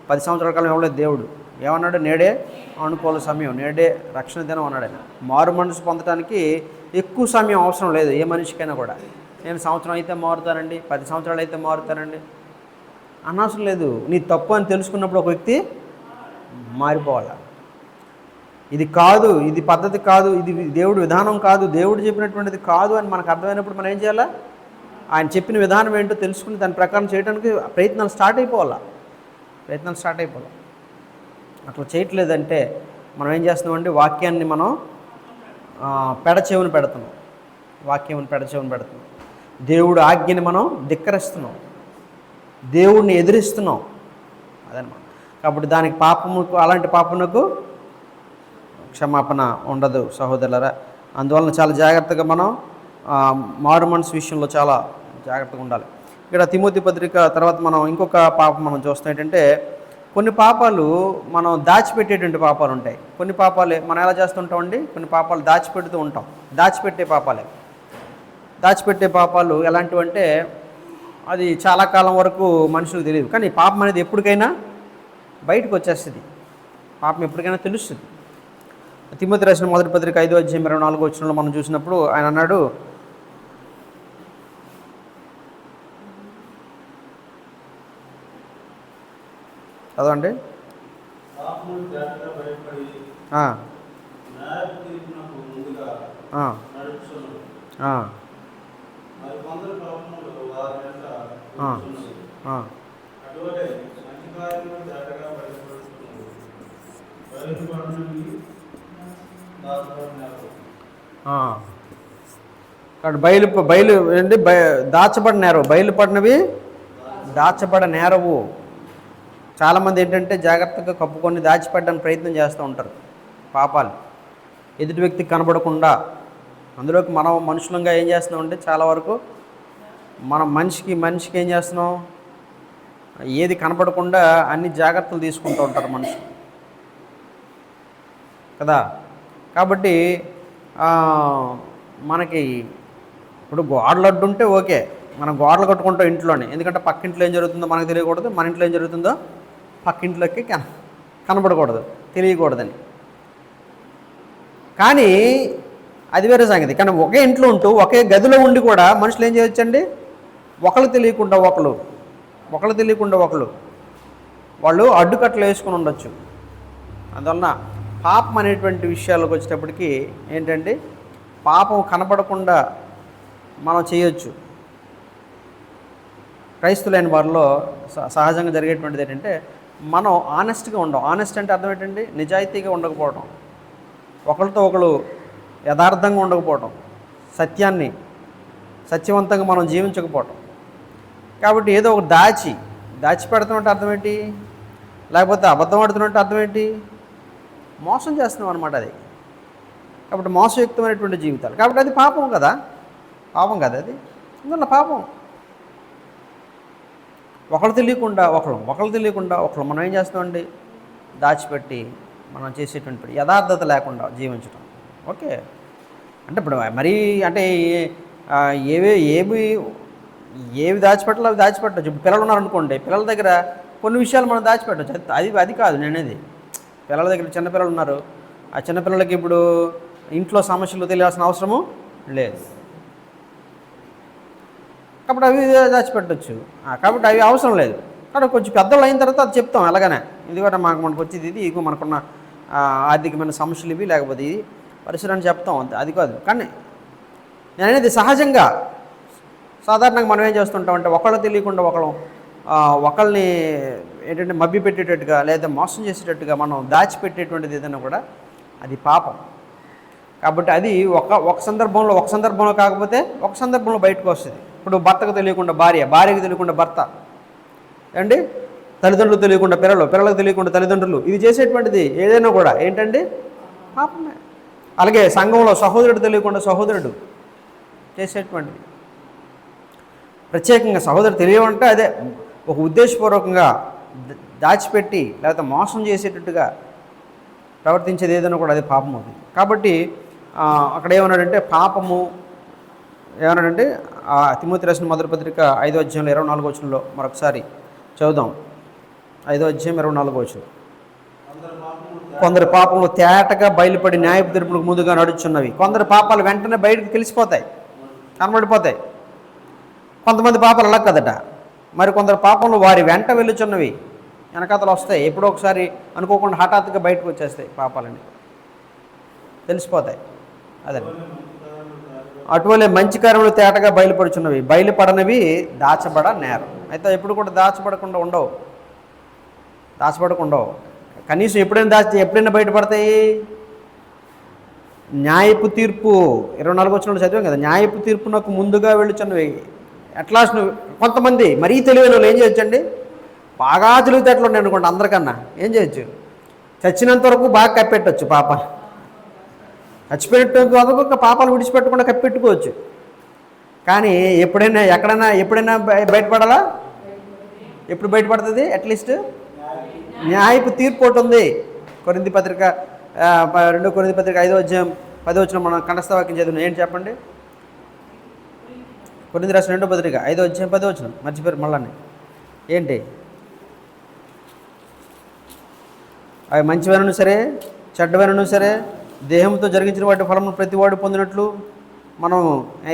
[SPEAKER 1] 10 సంవత్సరాల కాలం ఇవ్వలేదు. దేవుడు ఏమన్నాడు? నేడే అనుకూల సమయం, నేడే రక్షణ దినం అన్నాడు ఆయన. మారు మనసు పొందడానికి ఎక్కువ సమయం అవసరం లేదు ఏ మనిషికైనా కూడా. నేను సంవత్సరం అయితే మారుతానండి, 10 సంవత్సరాలు అయితే మారుతానండి అనవసరం లేదు. నీ తప్పు అని తెలుసుకున్నప్పుడు ఒక వ్యక్తి మారిపోవాలి. ఇది కాదు, ఇది పద్ధతి కాదు, ఇది దేవుడి విధానం కాదు, దేవుడు చెప్పినటువంటిది కాదు అని మనకు అర్థమైనప్పుడు మనం ఏం చేయాలా? ఆయన చెప్పిన విధానం ఏంటో తెలుసుకుని దాని ప్రకారం చేయడానికి ప్రయత్నాలు స్టార్ట్ అయిపోవాలి. అట్లా చేయట్లేదంటే మనం ఏం చేస్తున్నామంటే వాక్యాన్ని మనం పెడచెవిని పెడుతున్నాం. దేవుడు ఆజ్ఞని మనం ధిక్కరిస్తున్నాం, దేవుడిని ఎదిరిస్తున్నాం. అదనమాట. కాబట్టి దానికి అలాంటి పాపమునకు క్షమాపణ ఉండదు సహోదరులారా. అందువలన చాలా జాగ్రత్తగా మనం మారు మనసు విషయంలో చాలా జాగ్రత్తగా ఉండాలి. ఇక్కడ తిమోతి పత్రిక తర్వాత మనం ఇంకొక పాపం మనం చూస్తాం. ఏంటంటే కొన్ని పాపాలు మనం దాచిపెట్టేటువంటి పాపాలు ఉంటాయి. కొన్ని పాపాలే మనం ఎలా చేస్తుంటామండి, కొన్ని పాపాలు దాచిపెడుతూ ఉంటాం. దాచిపెట్టే పాపాలే. దాచిపెట్టే పాపాలు ఎలాంటివంటే అది చాలా కాలం వరకు మనుషులకు తెలియదు. కానీ పాపం అనేది ఎప్పటికైనా బయటకు వచ్చేస్తుంది. పాపం ఎప్పటికైనా తెలుస్తుంది. తిమోతి రాసిన మొదటి పత్రిక 5వ అధ్యాయం 24వ వచనంలో మనం చూసినప్పుడు ఆయన అన్నాడు, చదవండి. బయలు ఏంటి, దాచబడినారు, బయలుపడినవి దాచబడనేరవు. చాలామంది ఏంటంటే జాగ్రత్తగా కప్పుకొని దాచిపెట్టడానికి ప్రయత్నం చేస్తూ ఉంటారు పాపాలు, ఎదుటి వ్యక్తికి కనబడకుండా. అందులోకి మనం మనుషులంగా ఏం చేస్తున్నామంటే చాలా వరకు మనం మనిషికి ఏం చేస్తున్నాం, ఏది కనపడకుండా అన్ని జాగ్రత్తలు తీసుకుంటూ ఉంటారు మనుషులు కదా. కాబట్టి మనకి ఇప్పుడు గోడలు అడ్డు ఉంటే ఓకే, మనం గోడలు కట్టుకుంటాం ఇంట్లోనే. ఎందుకంటే పక్కింట్లో ఏం జరుగుతుందో మనకు తెలియకూడదు, మన ఇంట్లో ఏం జరుగుతుందో పక్కింట్లోకి కనబడకూడదు, తెలియకూడదని. కానీ అది వేరే సంగతి. కానీ ఒకే ఇంట్లో ఉంటూ ఒకే గదిలో ఉండి కూడా మనుషులు ఏం చేయొచ్చండి, ఒకళ్ళు తెలియకుండా ఒకళ్ళు వాళ్ళు అడ్డుకట్టలు వేసుకుని ఉండొచ్చు. అందువలన పాపం అనేటువంటి విషయాలకు వచ్చేటప్పటికి ఏంటంటే పాపం కనపడకుండా మనం చేయొచ్చు. క్రైస్తులైన వారిలో సహజంగా జరిగేటువంటిది ఏంటంటే మనం ఆనెస్ట్గా ఉండం. ఆనెస్ట్ అంటే అర్థం ఏంటండి, నిజాయితీగా ఉండకపోవడం, ఒకరితో ఒకరు యథార్థంగా ఉండకపోవడం, సత్యవంతంగా మనం జీవించకపోవటం. కాబట్టి ఏదో ఒక దాచిపెడుతున్నట్టు అర్థం ఏంటి, లేకపోతే అబద్ధం ఆడుతున్నట్టు అర్థం ఏంటి, మోసం చేస్తున్నాం అనమాట అది. కాబట్టి మోసయుక్తమైనటువంటి జీవితాలు. కాబట్టి అది పాపం కదా అది. అందువల్ల పాపం. ఒకళ్ళు తెలియకుండా ఒకళ్ళు మనం ఏం చేస్తామండి, దాచిపెట్టి మనం చేసేటువంటి యథార్థత లేకుండా జీవించడం. ఓకే, అంటే ఇప్పుడు మరీ అంటే ఏవి దాచిపెట్టాలో అవి దాచిపెట్టచ్చు. ఇప్పుడు పిల్లలు ఉన్నారనుకోండి, పిల్లల దగ్గర కొన్ని విషయాలు మనం దాచిపెట్టచ్చు. అది కాదు నేనేది. పిల్లల దగ్గర చిన్నపిల్లలు ఉన్నారు, ఆ చిన్నపిల్లలకి ఇప్పుడు ఇంట్లో సమస్యలు తెలియాల్సిన అవసరము లేదు. కాబట్టి అవి దాచిపెట్టచ్చు. కాబట్టి అవి అవసరం లేదు. కాబట్టి కొంచెం పెద్దలు అయిన తర్వాత అది చెప్తాం ఎలాగనే, ఎందుకంటే మనకు వచ్చేది ఇది, ఇగో మనకున్న ఆర్థికమైన సమస్యలు ఇవి, లేకపోతే ఇది పరిసరాన్ని చెప్తాం అంతే. అది కాదు. కానీ నేను అనేది సహజంగా సాధారణంగా మనం ఏం చేస్తుంటామంటే ఒకళ్ళు తెలియకుండా ఒకళ్ళని ఏంటంటే మభ్య పెట్టేటట్టుగా లేదా మోసం చేసేటట్టుగా మనం దాచిపెట్టేటువంటిది ఏదైనా కూడా అది పాపం. కాబట్టి అది ఒక సందర్భంలో కాకపోతే ఒక సందర్భంలో బయటకు వస్తుంది. ఇప్పుడు భర్తకు తెలియకుండా భార్యకు తెలియకుండా భర్త, అండి తల్లిదండ్రులు తెలియకుండా పిల్లలకు తెలియకుండా తల్లిదండ్రులు, ఇది చేసేటువంటిది ఏదైనా కూడా ఏంటండి పాపమే. అలాగే సంఘంలో సహోదరుడు తెలియకుండా సహోదరుడు చేసేటువంటిది. ప్రత్యేకంగా సహోదరుడు తెలియమంటే అదే ఒక ఉద్దేశపూర్వకంగా దాచిపెట్టి లేకపోతే మోసం చేసేటట్టుగా ప్రవర్తించేది ఏదైనా కూడా అది పాపం అవుతుంది. కాబట్టి అక్కడ ఏమన్నాడంటే పాపము ఏమన్నాడంటే తిమోతి రాసిన మొదటి పత్రిక 5వ అధ్యాయంలో 24వ వచనంలో మరొకసారి చదువుదాం. 5వ అధ్యాయం 24వ వచనం. కొందరు పాపములు తేటగా బయలుపడి న్యాయపు తీర్పులకు ముందుగా నడుచున్నవి. కొందరు పాపాలు వెంటనే బయటకు తెలిసిపోతాయి, కనబడిపోతాయి. కొంతమంది పాపాలు అలా కదట. మరి కొందరు పాపములు వారి వెంట వెళ్ళుచున్నవి, వెనకాతలు వస్తాయి. ఎప్పుడో ఒకసారి అనుకోకుండా హఠాత్తుగా బయటకు వచ్చేస్తాయి పాపాలని, తెలిసిపోతాయి. అదే అటువలే మంచి కార్యములు తేటగా బయలుపడుచున్నవి, బయలుపడనవి దాచబడ నేరం. అయితే ఎప్పుడు కూడా దాచబడకుండా ఉండవు. కనీసం ఎప్పుడైనా బయటపడతాయి. న్యాయపు తీర్పు 24వ వచనంలో చదివాం కదా, న్యాయపు తీర్పునకు ముందుగా వెళ్ళుచున్నవి. అట్లాస్ట్ కొంతమంది మరీ తెలివైన వాళ్ళు ఏం చేయొచ్చండి, బాగా తెలివితేటలు ఉన్నాయి అనుకోండి, అందరికన్నా ఏం చేయొచ్చు, చచ్చినంత వరకు బాగా కప్పెట్టచ్చు పాపాలు. చచ్చిపోయేంత వరకు పాపాలు విడిచిపెట్టకుండా కప్పెట్టుకోవచ్చు. కానీ ఎప్పుడైనా బయటపడాలా? ఎప్పుడు బయటపడుతుంది? అట్లీస్ట్ న్యాయపు తీర్పు ఒకటి ఉంది. కొరింథీ పత్రిక 2 కొరింథీ పత్రిక 5వ అధ్యాయం 10వ వచనం మనం కంఠస్థ వాక్యం చదివిన ఏంటి చెప్పండి. కొరింథీ రాసిన 2వ పత్రిక 5వ అధ్యాయం 10వ వచనం మర్చిపోయారు మళ్ళీ. ఏంటి? అవి మంచివైనను సరే చెడ్డవైనను సరే దేహంతో జరిగించిన వాటి ఫలము ప్రతివాడు పొందినట్లు మనం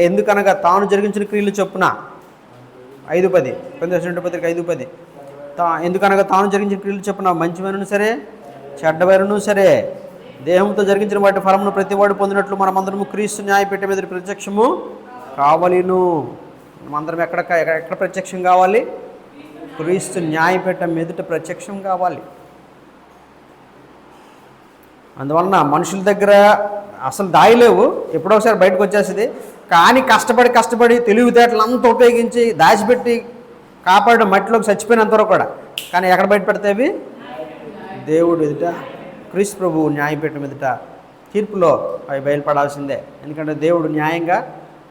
[SPEAKER 1] ఎందుకనగా తాను జరిగించిన క్రియలు చొప్పున 5:10 కొరింథీ పత్రిక 5:10 ఎందుకనగా తాను జరిగించిన క్రియలు చొప్పున మంచివైనను సరే చెడ్డవైనను సరే దేహంతో జరిగించిన వాటి ఫలమును ప్రతివాడు పొందినట్లు మనమందరము క్రీస్తు న్యాయపీఠం మీద ప్రత్యక్షము కావాలిను. మనమందరం ఎక్కడ ప్రత్యక్షం కావాలి? క్రీస్తు న్యాయపీఠం మీదట ప్రత్యక్షం కావాలి. అందువలన మనుషుల దగ్గర అసలు దాయలేవు, ఎప్పుడో ఒకసారి బయటకు వచ్చేస్తుంది. కానీ కష్టపడి తెలివితేటలు అంతా ఉపయోగించి దాచిపెట్టి కాపాడు మట్టిలోకి చచ్చిపోయినంతవరకు కూడా. కానీ ఎక్కడ బయట పెడతాయి? దేవుడు ఎదుట, క్రీస్తు ప్రభువు న్యాయపీఠం ఎదుట తీర్పులో అవి బయలుపడాల్సిందే. ఎందుకంటే దేవుడు న్యాయంగా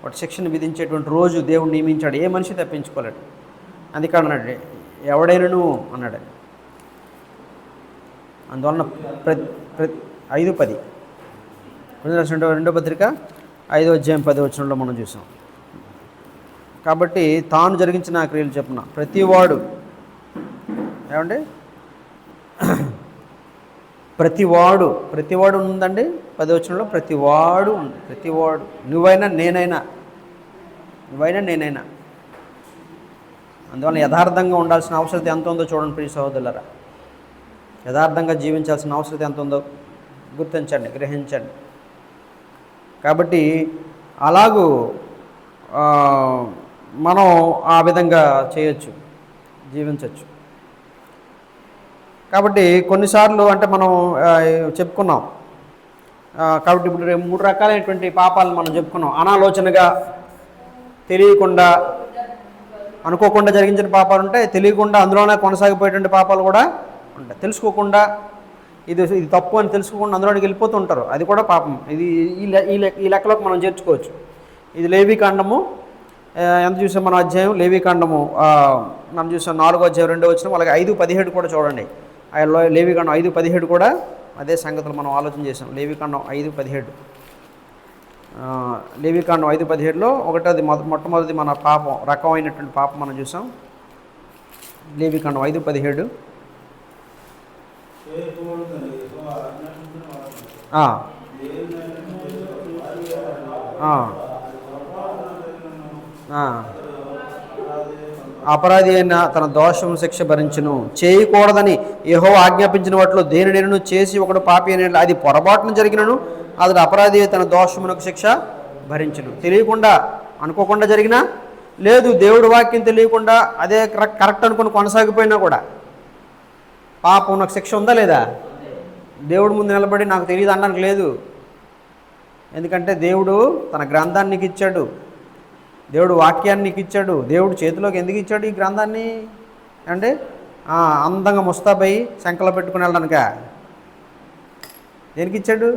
[SPEAKER 1] వాటి శిక్షను విధించేటువంటి రోజు దేవుడు నియమించాడు. ఏ మనిషి తప్పించుకోలేడు. అందుకని అన్నాడు ఎవడైనను అన్నాడు. అందువలన 5:10 2వ పత్రిక 5వ అధ్యాయం 10వ వచనంలో మనం చూసాం. కాబట్టి తాను జరిగించిన క్రియలు చెప్పున ప్రతివాడు ఏమండి ప్రతివాడు ఉందండి 10వ వచనంలో. ప్రతివాడు నువ్వైనా నేనైనా. అందువల్ల యథార్థంగా ఉండాల్సిన అవసరం ఎంత ఉందో చూడండి ప్రియ సహోదరులారా. యథార్థంగా జీవించాల్సిన అవసరం ఎంత ఉందో గుర్తించండి, గ్రహించండి. కాబట్టి అలాగూ మనం ఆ విధంగా చేయొచ్చు, జీవించవచ్చు. కాబట్టి కొన్నిసార్లు అంటే మనం చెప్పుకున్నాం. కాబట్టి ఇప్పుడు 3 రకాలైనటువంటి పాపాలను మనం చెప్పుకున్నాం. అనాలోచనగా, తెలియకుండా, అనుకోకుండా జరిగించిన పాపాలు ఉంటాయి. తెలియకుండా అందులోనే కొనసాగిపోయేటువంటి పాపాలు కూడా ఉంటాయి. తెలుసుకోకుండా ఇది తప్పు అని తెలుసుకోకుండా అందులోకి వెళ్ళిపోతూ ఉంటారు. అది కూడా పాపం. ఇది ఈ లెక్కలోకి మనం చేర్చుకోవచ్చు. ఇది లేవీకాండము ఎంత చూసాం మనం అధ్యాయం. లేవీకాండము మనం చూసాం 4వ అధ్యాయం 2వ వచనం. అలాగే 5:17 కూడా చూడండి. లేవీకాండం 5:17 కూడా అదే సంగతులు మనం ఆలోచన చేసాం. లేవీకాండం 5:17 లేవీకాండం 5:17లో ఒకటోది మొట్టమొదటి మన పాపం, రకమైనటువంటి పాపం మనం చూసాం. లేవీకాండం 5:17 అపరాధి అయిన తన దోషము శిక్ష భరించును. చేయకూడదని యెహోవా ఆజ్ఞాపించిన వాటిలో దేనినైనను చేసి ఒకడు పాపి అనే అది పొరపాటున జరిగినను అతడు అపరాధి తన దోషమునకు శిక్ష భరించును. తెలియకుండా, అనుకోకుండా జరిగినా, లేదు దేవుడి వాక్యం తెలియకుండా అదే కరెక్ట్ అనుకుని కొనసాగిపోయినా కూడా పాపం నాకు శిక్ష ఉందా లేదా? దేవుడి ముందు నిలబడి నాకు తెలియదు అనడానికి లేదు. ఎందుకంటే దేవుడు తన గ్రంథాన్ని నీకు ఇచ్చాడు, దేవుడు వాక్యాన్ని నీకు ఇచ్చాడు. దేవుడు చేతిలోకి ఎందుకు ఇచ్చాడు ఈ గ్రంథాన్ని అంటే అందంగా ముస్తాబై శంకలో పెట్టుకుని వెళ్ళడానిక? దేనికి ఇచ్చాడు?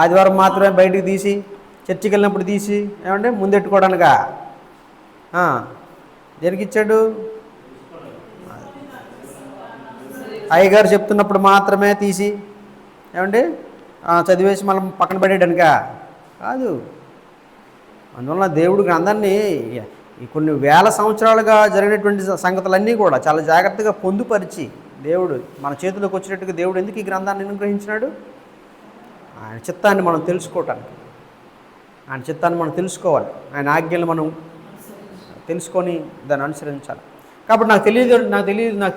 [SPEAKER 1] ఆదివారం మాత్రమే బయటికి తీసి, చర్చికి వెళ్ళినప్పుడు తీసి ఏమంటే ముందెట్టుకోవడానిక? దేనికి ఇచ్చాడు? అయ్యగారు చెప్తున్నప్పుడు మాత్రమే తీసి ఏమంటే చదివేసి మళ్ళీ పక్కన పెట్టేయడానిక? కాదు. అందువలన దేవుడు గ్రంథాన్ని కొన్ని వేల సంవత్సరాలుగా జరిగినటువంటి సంగతులన్నీ కూడా చాలా జాగ్రత్తగా పొందుపరిచి దేవుడు మన చేతిలోకి వచ్చినట్టుగా దేవుడు ఎందుకు ఈ గ్రంథాన్ని అనుగ్రహించినాడు? ఆయన చిత్తాన్ని మనం తెలుసుకోవటానికి. ఆయన చిత్తాన్ని మనం తెలుసుకోవాలి. ఆయన ఆజ్ఞలు మనం తెలుసుకొని దాన్ని అనుసరించాలి. కాబట్టి నాకు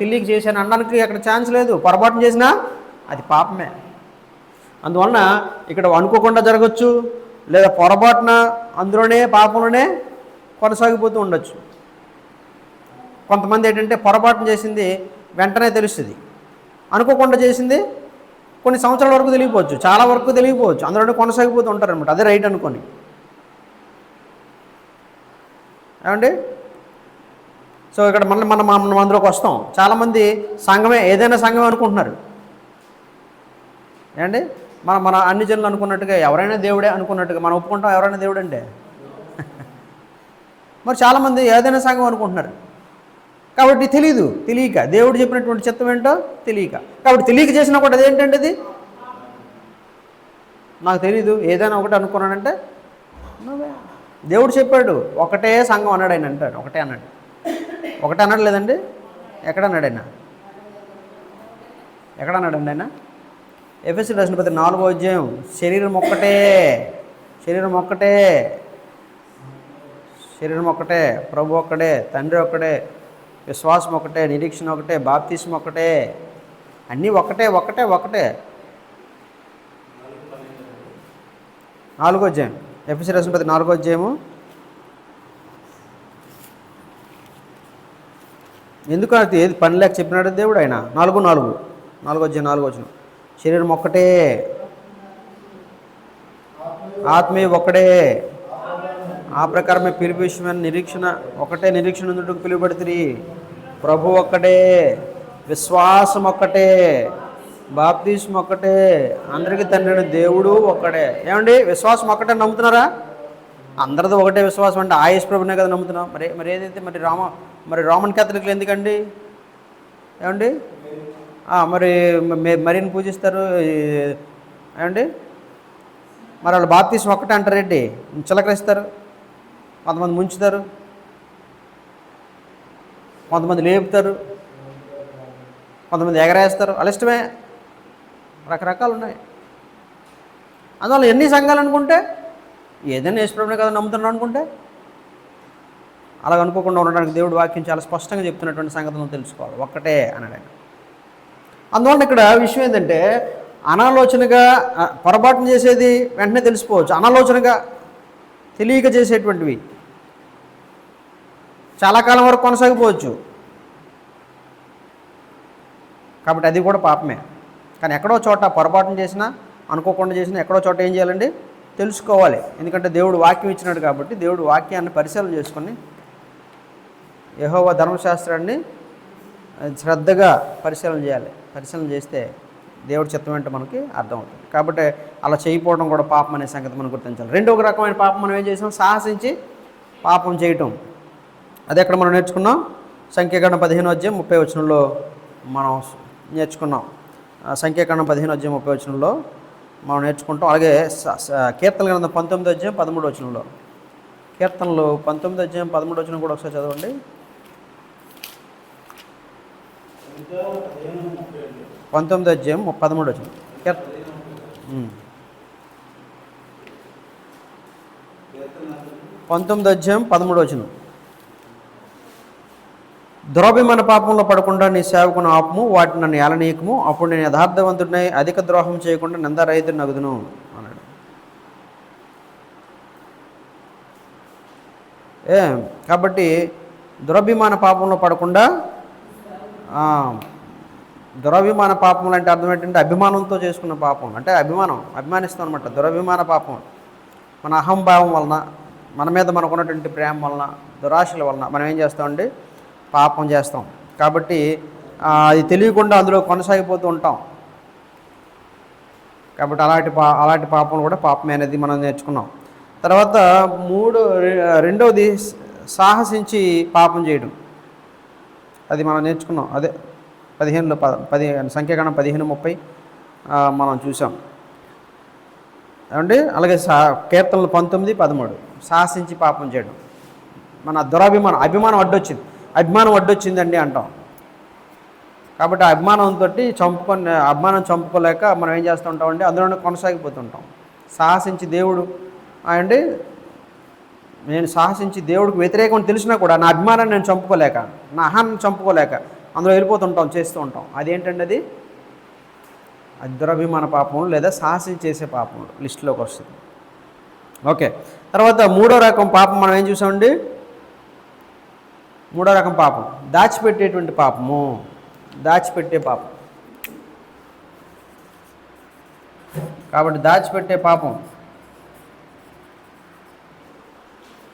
[SPEAKER 1] తెలియక చేశాను అనడానికి అక్కడ ఛాన్స్ లేదు. పొరపాటున చేసినా అది పాపమే. అందువలన ఇక్కడ అనుకోకుండా జరగచ్చు, లేదా పొరపాటున అందులోనే పాపంలోనే కొనసాగిపోతూ ఉండొచ్చు. కొంతమంది ఏంటంటే పొరపాటున చేసింది వెంటనే తెలుస్తుంది, అనుకోకుండా చేసింది కొన్ని సంవత్సరాల వరకు తెలియకపోవచ్చు, చాలా వరకు తెలియకపోవచ్చు, అందులోనే కొనసాగిపోతూ ఉంటారు అనమాట. అదే రైట్ అనుకొని. ఏమండి? సో ఇక్కడ మనం అందులోకి వస్తాం. చాలామంది సంఘమే, ఏదైనా సంఘమే అనుకుంటున్నారు. ఏమండి? మన అన్ని జనులు అనుకున్నట్టుగా ఎవరైనా దేవుడే అనుకున్నట్టుగా మనం ఒప్పుకుంటాం. ఎవరైనా దేవుడు అంటే మరి చాలామంది ఏదైనా సంఘం అనుకుంటున్నారు. కాబట్టి తెలియక దేవుడు చెప్పినటువంటి చిత్తం ఏంటో తెలియక. కాబట్టి తెలియక చేసినా కూడా అదేంటండి అది? నాకు తెలీదు, ఏదైనా ఒకటి అనుకున్నానంటే దేవుడు చెప్పాడు ఒకటే సంఘం అన్నాడు. ఆయన అంటాడు ఒకటే అన్నాడు. ఒకటే అన్నాడు లేదండి? ఎక్కడ అన్నాడు ఆయన? ఎక్కడ అన్నాడండి ఆయన? ఎఫెసీయులకు రాసిన పత్రిక 4వ అధ్యాయం. శరీరం ఒక్కటే, శరీరం ఒక్కటే, ప్రభు ఒక్కడే, తండ్రి ఒక్కడే, విశ్వాసం ఒకటే, నిరీక్షణ ఒకటే, బాప్తిస్మం ఒకటే, అన్నీ ఒకటే. 4వ అధ్యాయం ఎఫెసీయులకు రాసిన పత్రిక 4వ అధ్యాయము. ఎందుకు అది ఏది పని లేక చెప్పినాడు దేవుడు ఆయన? 4వ అధ్యాయం 4వ వచనం. శరీరం ఒక్కటే, ఆత్మీయ ఒక్కడే, ఆ ప్రకారమే పిలుపు విషయమైన నిరీక్షణ ఒకటే, నిరీక్షణ నుండి పిలువబడుతుంది. ప్రభు ఒక్కటే, విశ్వాసం ఒక్కటే, బాప్తిస్మం ఒక్కటే, అందరికీ తండ్రి దేవుడు ఒక్కడే. ఏమండి విశ్వాసం ఒక్కటే నమ్ముతున్నారా? అందరిది ఒకటే విశ్వాసం అంటే యేసు ప్రభునే కదా నమ్ముతున్నాం. మరి ఏదైతే మరి రోమన్ క్యాథలిక్లు ఎందుకండి? ఏమండి మరి మరీని పూజిస్తారు ఏమండి? మరి వాళ్ళు బాప్తిస్మం ఒక్కటే అంటారేంటి? చిలకరిస్తారు, కొంతమంది ముంచుతారు, కొంతమంది లేపుతారు, కొంతమంది ఎగరేస్తారు, వాళ్ళ ఇష్టమే. రకరకాలు ఉన్నాయి. అందువల్ల ఎన్ని సంఘాలు అనుకుంటే ఏదైనా యేసు ప్రభునే కదా నమ్ముతున్నాను అనుకుంటే అలా అనుకోకుండా ఉండడానికి దేవుడు వాక్యం చాలా స్పష్టంగా చెప్తున్నటువంటి సంగతులను తెలుసుకోవాలి. ఒక్కటే అన్నాడు. అందువల్ల ఇక్కడ విషయం ఏంటంటే అనాలోచనగా పొరపాటును చేసేది వెంటనే తెలిసిపోవచ్చు. అనాలోచనగా తెలియక చేసేటువంటివి చాలా కాలం వరకు కొనసాగిపోవచ్చు. కాబట్టి అది కూడా పాపమే. కానీ ఎక్కడో చోట పొరపాటును చేసినా, అనుకోకుండా చేసినా ఎక్కడో చోట ఏం చేయాలండి? తెలుసుకోవాలి. ఎందుకంటే దేవుడు వాక్యం ఇచ్చినాడు కాబట్టి దేవుడు వాక్యాన్ని పరిశీలన చేసుకొని యెహోవా ధర్మశాస్త్రాన్ని శ్రద్ధగా పరిశీలన చేయాలి. పరిశీలన చేస్తే దేవుడి చిత్తం ఏంటో మనకి అర్థమవుతుంది. కాబట్టి అలా చేయకపోవడం కూడా పాపం అనే సంగతి మనం గుర్తించాలి. రెండవ రకమైన పాపం మనం ఏం చేసాం? సాహసించి పాపం చేయటం. అది ఎక్కడ మనం నేర్చుకున్నాం? సంఖ్యాకాండం 15వ అధ్యాయం 30వ వచనంలో మనం నేర్చుకున్నాం. సంఖ్యాకాండం 15వ అధ్యాయం 30వ వచనంలో మనం నేర్చుకుంటాం. అలాగే కీర్తనల గ్రంథం 19వ అధ్యాయం 13వ వచనంలో, కీర్తనలు 19వ అధ్యాయం 13వ వచనం కూడా ఒకసారి చదవండి. 19వ అధ్యాయం 13వ వచనం. 19వ అధ్యాయం 13వ వచనం. ద్రోభిమాన పాపంలో పడకుండా నీ సేవకును ఆపము, వాటిని నన్ను ఏలనీయకము, అప్పుడు నేను యథార్థవంతుడినై అధిక ద్రోహం చేయకుండా నిందారహితుడిని నగుదును అన్నాడు. కాబట్టి దురభిమాన పాపంలో పడకుండా, దురభిమాన పాపం అంటే అర్థం ఏంటంటే అభిమానంతో చేసుకున్న పాపం అంటే అభిమానిస్తాం అనమాట. దురభిమాన పాపం మన అహంభావం వలన, మన మీద మనకున్నటువంటి ప్రేమ వలన, దురాశల వలన మనం ఏం చేస్తామండి? పాపం చేస్తాం. కాబట్టి అది తెలియకుండా అందులో కొనసాగిపోతూ ఉంటాం. కాబట్టి అలాంటి పాపం కూడా పాపమే అనేది మనం నేర్చుకున్నాం. తర్వాత రెండవది సాహసించి పాపం చేయడం. అది మనం నేర్చుకున్నాం. అదే 15 సంఖ్యాకాండం 15:30 మనం చూసాం. ఏమండి? అలాగే కీర్తనలు 19:13 సాహసించి పాపం చేయడం. మన అభిమానం అడ్డొచ్చిందండి అంటాం. కాబట్టి ఆ అభిమానం చంపుకోలేక మనం ఏం చేస్తూ ఉంటామండి? అందులోనే కొనసాగిపోతుంటాం. నేను సాహసించి దేవుడికి వ్యతిరేకం తెలిసినా కూడా నా అభిమానాన్ని నేను చంపుకోలేక, నా అహాన్ని చంపుకోలేక అందులో వెళ్ళిపోతుంటాం, చేస్తూ ఉంటాం. అదేంటండి? అది దురభిమాన పాపం లేదా సాహసించి చేసే పాపం లిస్టులోకి వస్తుంది. ఓకే. తర్వాత మూడో రకం పాపం మనం ఏం చూసామండి? మూడో రకం పాపం దాచిపెట్టేటువంటి పాపము. దాచిపెట్టే పాపం. కాబట్టి దాచిపెట్టే పాపం.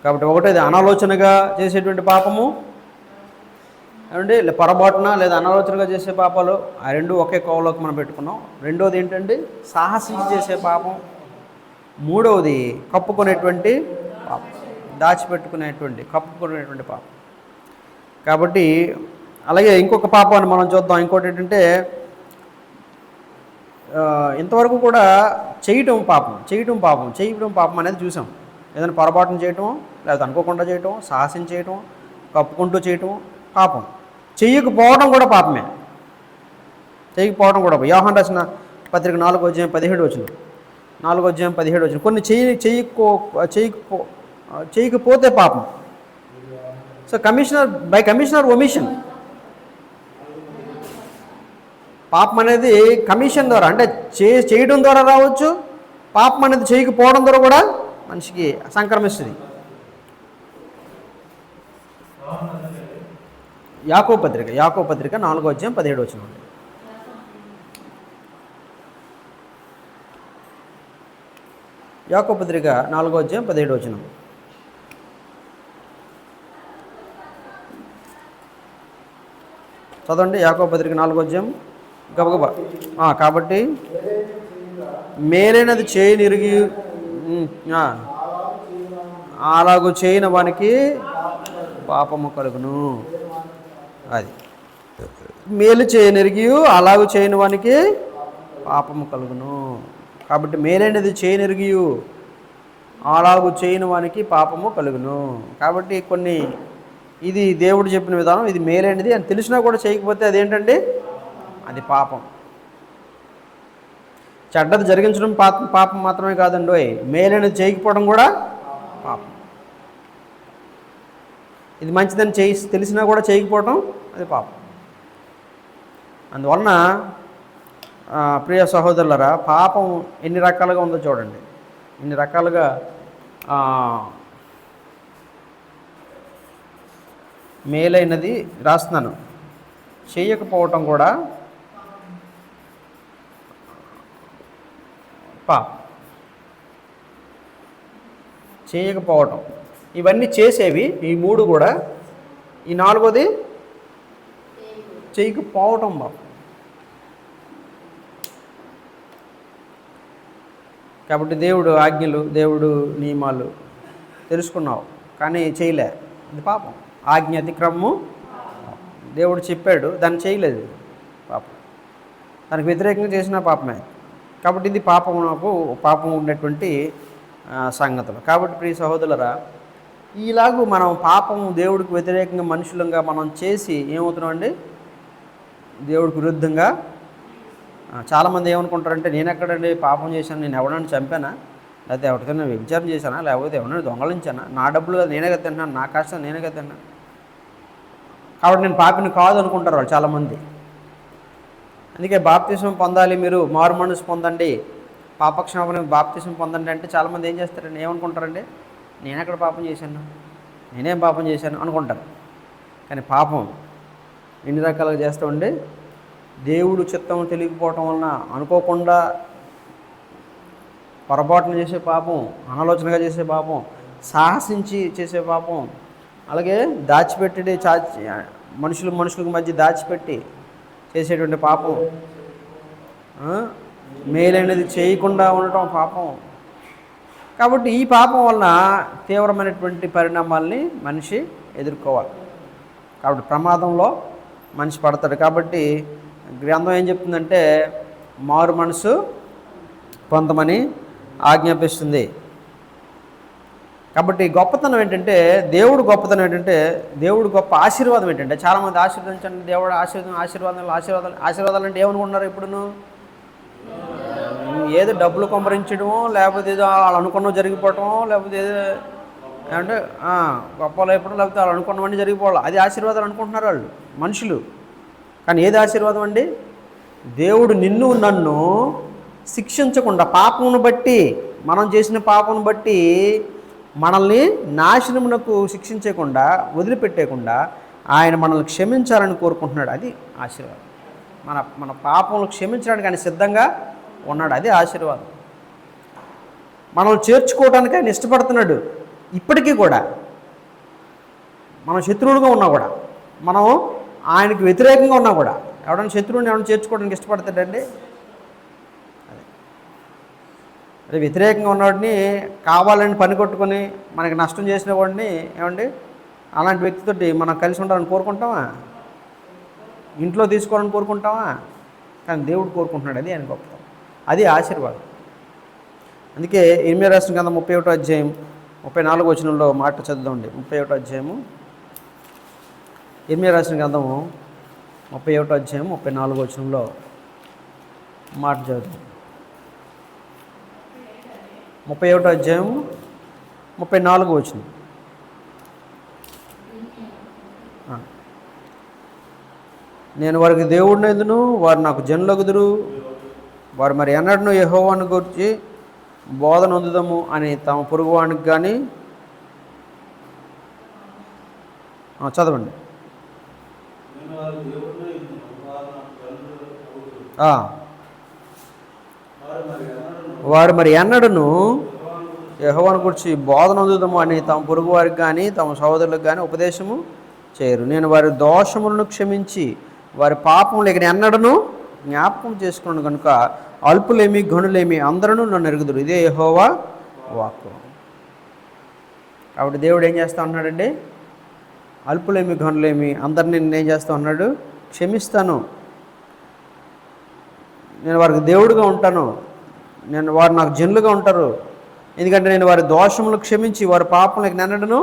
[SPEAKER 1] కాబట్టి ఒకటేది అనాలోచనగా చేసేటువంటి పాపము, ఏమండి? పొరపాటున లేదా అనాలోచనగా చేసే పాపాలు, ఆ రెండు ఒకే కోవలోకి మనం పెట్టుకున్నాం. రెండోది ఏంటండి? సాహసించి చేసే పాపం. మూడవది కప్పుకునేటువంటి పాపం, కప్పుకునేటువంటి పాపం. కాబట్టి అలాగే ఇంకొక పాపాన్ని మనం చూద్దాం. ఇంకోటి ఏంటంటే ఇంతవరకు కూడా చేయటం పాపం అనేది చూసాం. ఏదైనా పొరపాటును చేయటం, లేకపోతే అనుకోకుండా చేయటం, సాహసం చేయటం, కప్పుకుంటూ చేయటం పాపం. చెయ్యకపోవడం కూడా పాపమే. యోహాను రాసిన పత్రిక 4:17 4:17 కొన్ని చేయకపోతే పాపం. So commissioner omission. పాపం అనేది కమిషన్ ద్వారా, అంటే చేయడం ద్వారా రావచ్చు. పాపం అనేది చేయకపోవడం ద్వారా కూడా మనిషికి సంక్రమిస్తుంది. యాకోబు పత్రిక 4:17 యాకోబు పత్రిక 4:17 చదవండి. యాకోబు పత్రిక 4 గబగబా. కాబట్టి మేలైనది చేయనిరిగి అలాగూ చేయని వానికి పాపము కలుగును. అది మేలు చేయనిరిగి అలాగూ చేయని వానికి పాపము కలుగును. కాబట్టి మేలైనది చేయనిరిగి అలాగూ చేయని వానికి పాపము కలుగును. కాబట్టి ఇది దేవుడు చెప్పిన విధానం, ఇది మేలైనది అని తెలిసినా కూడా చేయకపోతే అదేంటండి? అది పాపం. చెడ్డది జరిగించడం పాపం మాత్రమే కాదండి, మేలైనది చేయకపోవడం కూడా పాపం. ఇది మంచిదని తెలిసినా కూడా చేయకపోవడం అది పాపం. అందువలన ప్రియ సహోదరులరా, పాపం ఎన్ని రకాలుగా ఉందో చూడండి. ఇన్ని రకాలుగా మేలైనది రాస్తున్నాను, చేయకపోవటం కూడా పాపం. చేయకపోవటం, ఇవన్నీ చేసేవి ఈ మూడు కూడా. ఈ నాలుగోది చేయకపోవటం పాపం. కాబట్టి దేవుడు ఆజ్ఞలు, దేవుడు నియమాలు తెలుసుకున్నావు కానీ చేయలే, ఇది పాపం. ఆజ్ఞ అతిక్రమము. దేవుడు చెప్పాడు, దాన్ని చేయలేదు, పాపం. దానికి వ్యతిరేకంగా చేసిన పాపమే. కాబట్టి ఇది పాపం ఉండేటువంటి సంగతులు. కాబట్టి ప్రియ సహోదరులరా, ఈలాగూ మనం పాపం దేవుడికి వ్యతిరేకంగా మనుషులంగా మనం చేసి ఏమవుతున్నామండి? దేవుడికి విరుద్ధంగా. చాలామంది ఏమనుకుంటారంటే, నేను ఎక్కడండి పాపం చేశాను, నేను ఎవరైనా చంపానా, లేకపోతే ఎవరికైనా వ్యభిచారం చేశానా, లేకపోతే ఎవరైనా దొంగలించానా, నా డబ్బులు నేనే కదా తింటున్నాను, నా కష్టం నేనే కదా తిన్నాను, కాబట్టి నేను పాపిని కాదు అనుకుంటారు వాళ్ళు చాలామంది. అందుకే బాప్తిసం పొందాలి, మీరు మారు మనసు పొందండి, పాపక్షమాపణ బాప్తిసం పొందండి అంటే చాలామంది ఏం చేస్తారండి? ఏమనుకుంటారండి? నేను ఎక్కడ పాపం చేశాను, నేనేం పాపం చేశాను అనుకుంటారు. కానీ పాపం ఎన్ని రకాలుగా చేస్తామండి? దేవుడు చిత్తం తెలియకపోవటం వలన, అనుకోకుండా పొరపాటున చేసే పాపం, అనాలోచనగా చేసే పాపం, సాహసించి చేసే పాపం, అలాగే దాచిపెట్టి మనుషులకు మధ్య దాచిపెట్టి చేసేటువంటి పాపం, మేలైనది చేయకుండా ఉండటం పాపం. కాబట్టి ఈ పాపం వలన తీవ్రమైనటువంటి పరిణామాల్ని మనిషి ఎదుర్కోవాలి. కాబట్టి ప్రమాదంలో మనిషి పడతాడు. కాబట్టి గ్రంథం ఏం చెప్తుందంటే, మారు మనసు పొందమని ఆజ్ఞాపిస్తుంది. కాబట్టి గొప్పతనం ఏంటంటే, దేవుడు గొప్ప ఆశీర్వాదం ఏంటంటే, చాలామంది ఆశీర్వదించండి దేవుడు ఆశీర్వాదాలు అంటే ఏమనుకుంటున్నారు? ఇప్పుడును ఏదో డబ్బులు కొమ్మరించడమో, లేకపోతే ఏదో వాళ్ళు అనుకున్నవి జరిగిపోవటమో, లేకపోతే ఏదో అంటే గొప్పలు అయిపోవడం, లేకపోతే వాళ్ళు అనుకున్నవన్నీ జరిగిపోవాలి, అది ఆశీర్వాదాలు అనుకుంటున్నారు వాళ్ళు మనుషులు. కానీ ఏది ఆశీర్వాదం అండి? దేవుడు నిన్ను నన్ను శిక్షించకుండా, పాపమును బట్టి, మనం చేసిన పాపమును బట్టి మనల్ని నాశనమునకు శిక్షించకుండా, వదిలిపెట్టేయకుండా ఆయన మనల్ని క్షమించాలని కోరుకుంటున్నాడు. అది ఆశీర్వాదం. మన పాపములు క్షమించడానికి ఆయన సిద్ధంగా ఉన్నాడు. అది ఆశీర్వాదం. మనల్ని చేర్చుకోవడానికి ఆయన ఇష్టపడుతున్నాడు. ఇప్పటికీ కూడా మనం శత్రువులుగా ఉన్నా కూడా, మనం ఆయనకు వ్యతిరేకంగా ఉన్నా కూడా, ఎవడైనా శత్రువుని ఎవరైనా చేర్చుకోవడానికి ఇష్టపడతాడండి? అదే వ్యతిరేకంగా ఉన్నవాడిని కావాలని పని కొట్టుకొని మనకి నష్టం చేసిన వాడిని ఏమండి అలాంటి వ్యక్తితోటి మనం కలిసి ఉండాలని కోరుకుంటామా? ఇంట్లో తీసుకోవాలని కోరుకుంటామా? కానీ దేవుడు కోరుకుంటున్నాడు. అది ఆయన గొప్పతనం, అది ఆశీర్వాదం. అందుకే ఇర్మీయా రాసిన గ్రంథం 31వ అధ్యాయం 34వ వచనంలో మాట చదువుదామండి. 31వ అధ్యాయము ఇర్మీయా రాసిన గ్రంథము 31వ అధ్యాయం 34వ వచనంలో మాట చదువుతాం. 31వ అధ్యాయం 34వ వచనం. నేను వారికి దేవుడినందును వారు నాకు జనులగుదురు, వారు మరి ఎన్నడను యెహోవాను గురించి బోధన పొందుదాము అని తమ పొరుగువానికి కానీ చదవండి. వారు మరి ఎన్నడను యెహోవాను గురించి బోధన పొందుదాము అని తమ పొరుగు వారికి కానీ తమ సహోదరులకు కానీ ఉపదేశము చేయరు. నేను వారి దోషములను క్షమించి వారి పాపములు ఇక ఎన్నడను జ్ఞాపకం చేసుకున్నాను కనుక అల్పులేమి గనులేమి అందరూ నన్ను ఎరుగుదురు. ఇదే యెహోవా వాక్కు. కాబట్టి దేవుడు ఏం చేస్తూ ఉన్నాడండి? అల్పులేమి గనులేమి అందరినీ నేనేం చేస్తూ ఉన్నాడు? క్షమిస్తాను. నేను వారికి దేవుడుగా ఉంటాను, వారు నాకు జనులుగా ఉంటారు. ఎందుకంటే నేను వారి దోషములు క్షమించి వారి పాపములు ఇక ఎన్నడను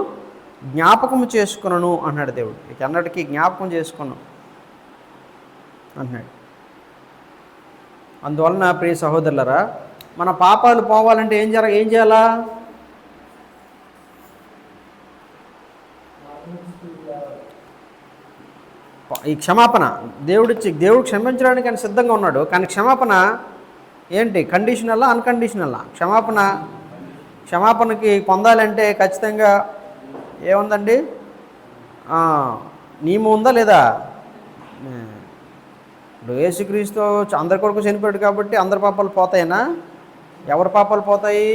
[SPEAKER 1] జ్ఞాపకం చేసుకున్నాను అన్నాడు దేవుడు. ఇక అన్నటికీ జ్ఞాపకం చేసుకున్నాను అన్నాడు. అందువలన ప్రియ సహోదరులరా, మన పాపాలు పోవాలంటే ఏం చేయాలా? ఈ క్షమాపణ దేవుడు క్షమించడానికి ఆయన సిద్ధంగా ఉన్నాడు. కానీ క్షమాపణ ఏంటి? కండిషనల్లా అన్కండిషనల్లా? క్షమాపణకి పొందాలంటే ఖచ్చితంగా ఏముందండి? నియమం ఉందా లేదా? ఇప్పుడు యేసుక్రీస్తు అందరి కొరకు చనిపోయాడు కాబట్టి అందరి పాపాలు పోతాయినా? ఎవరి పాపాలు పోతాయి?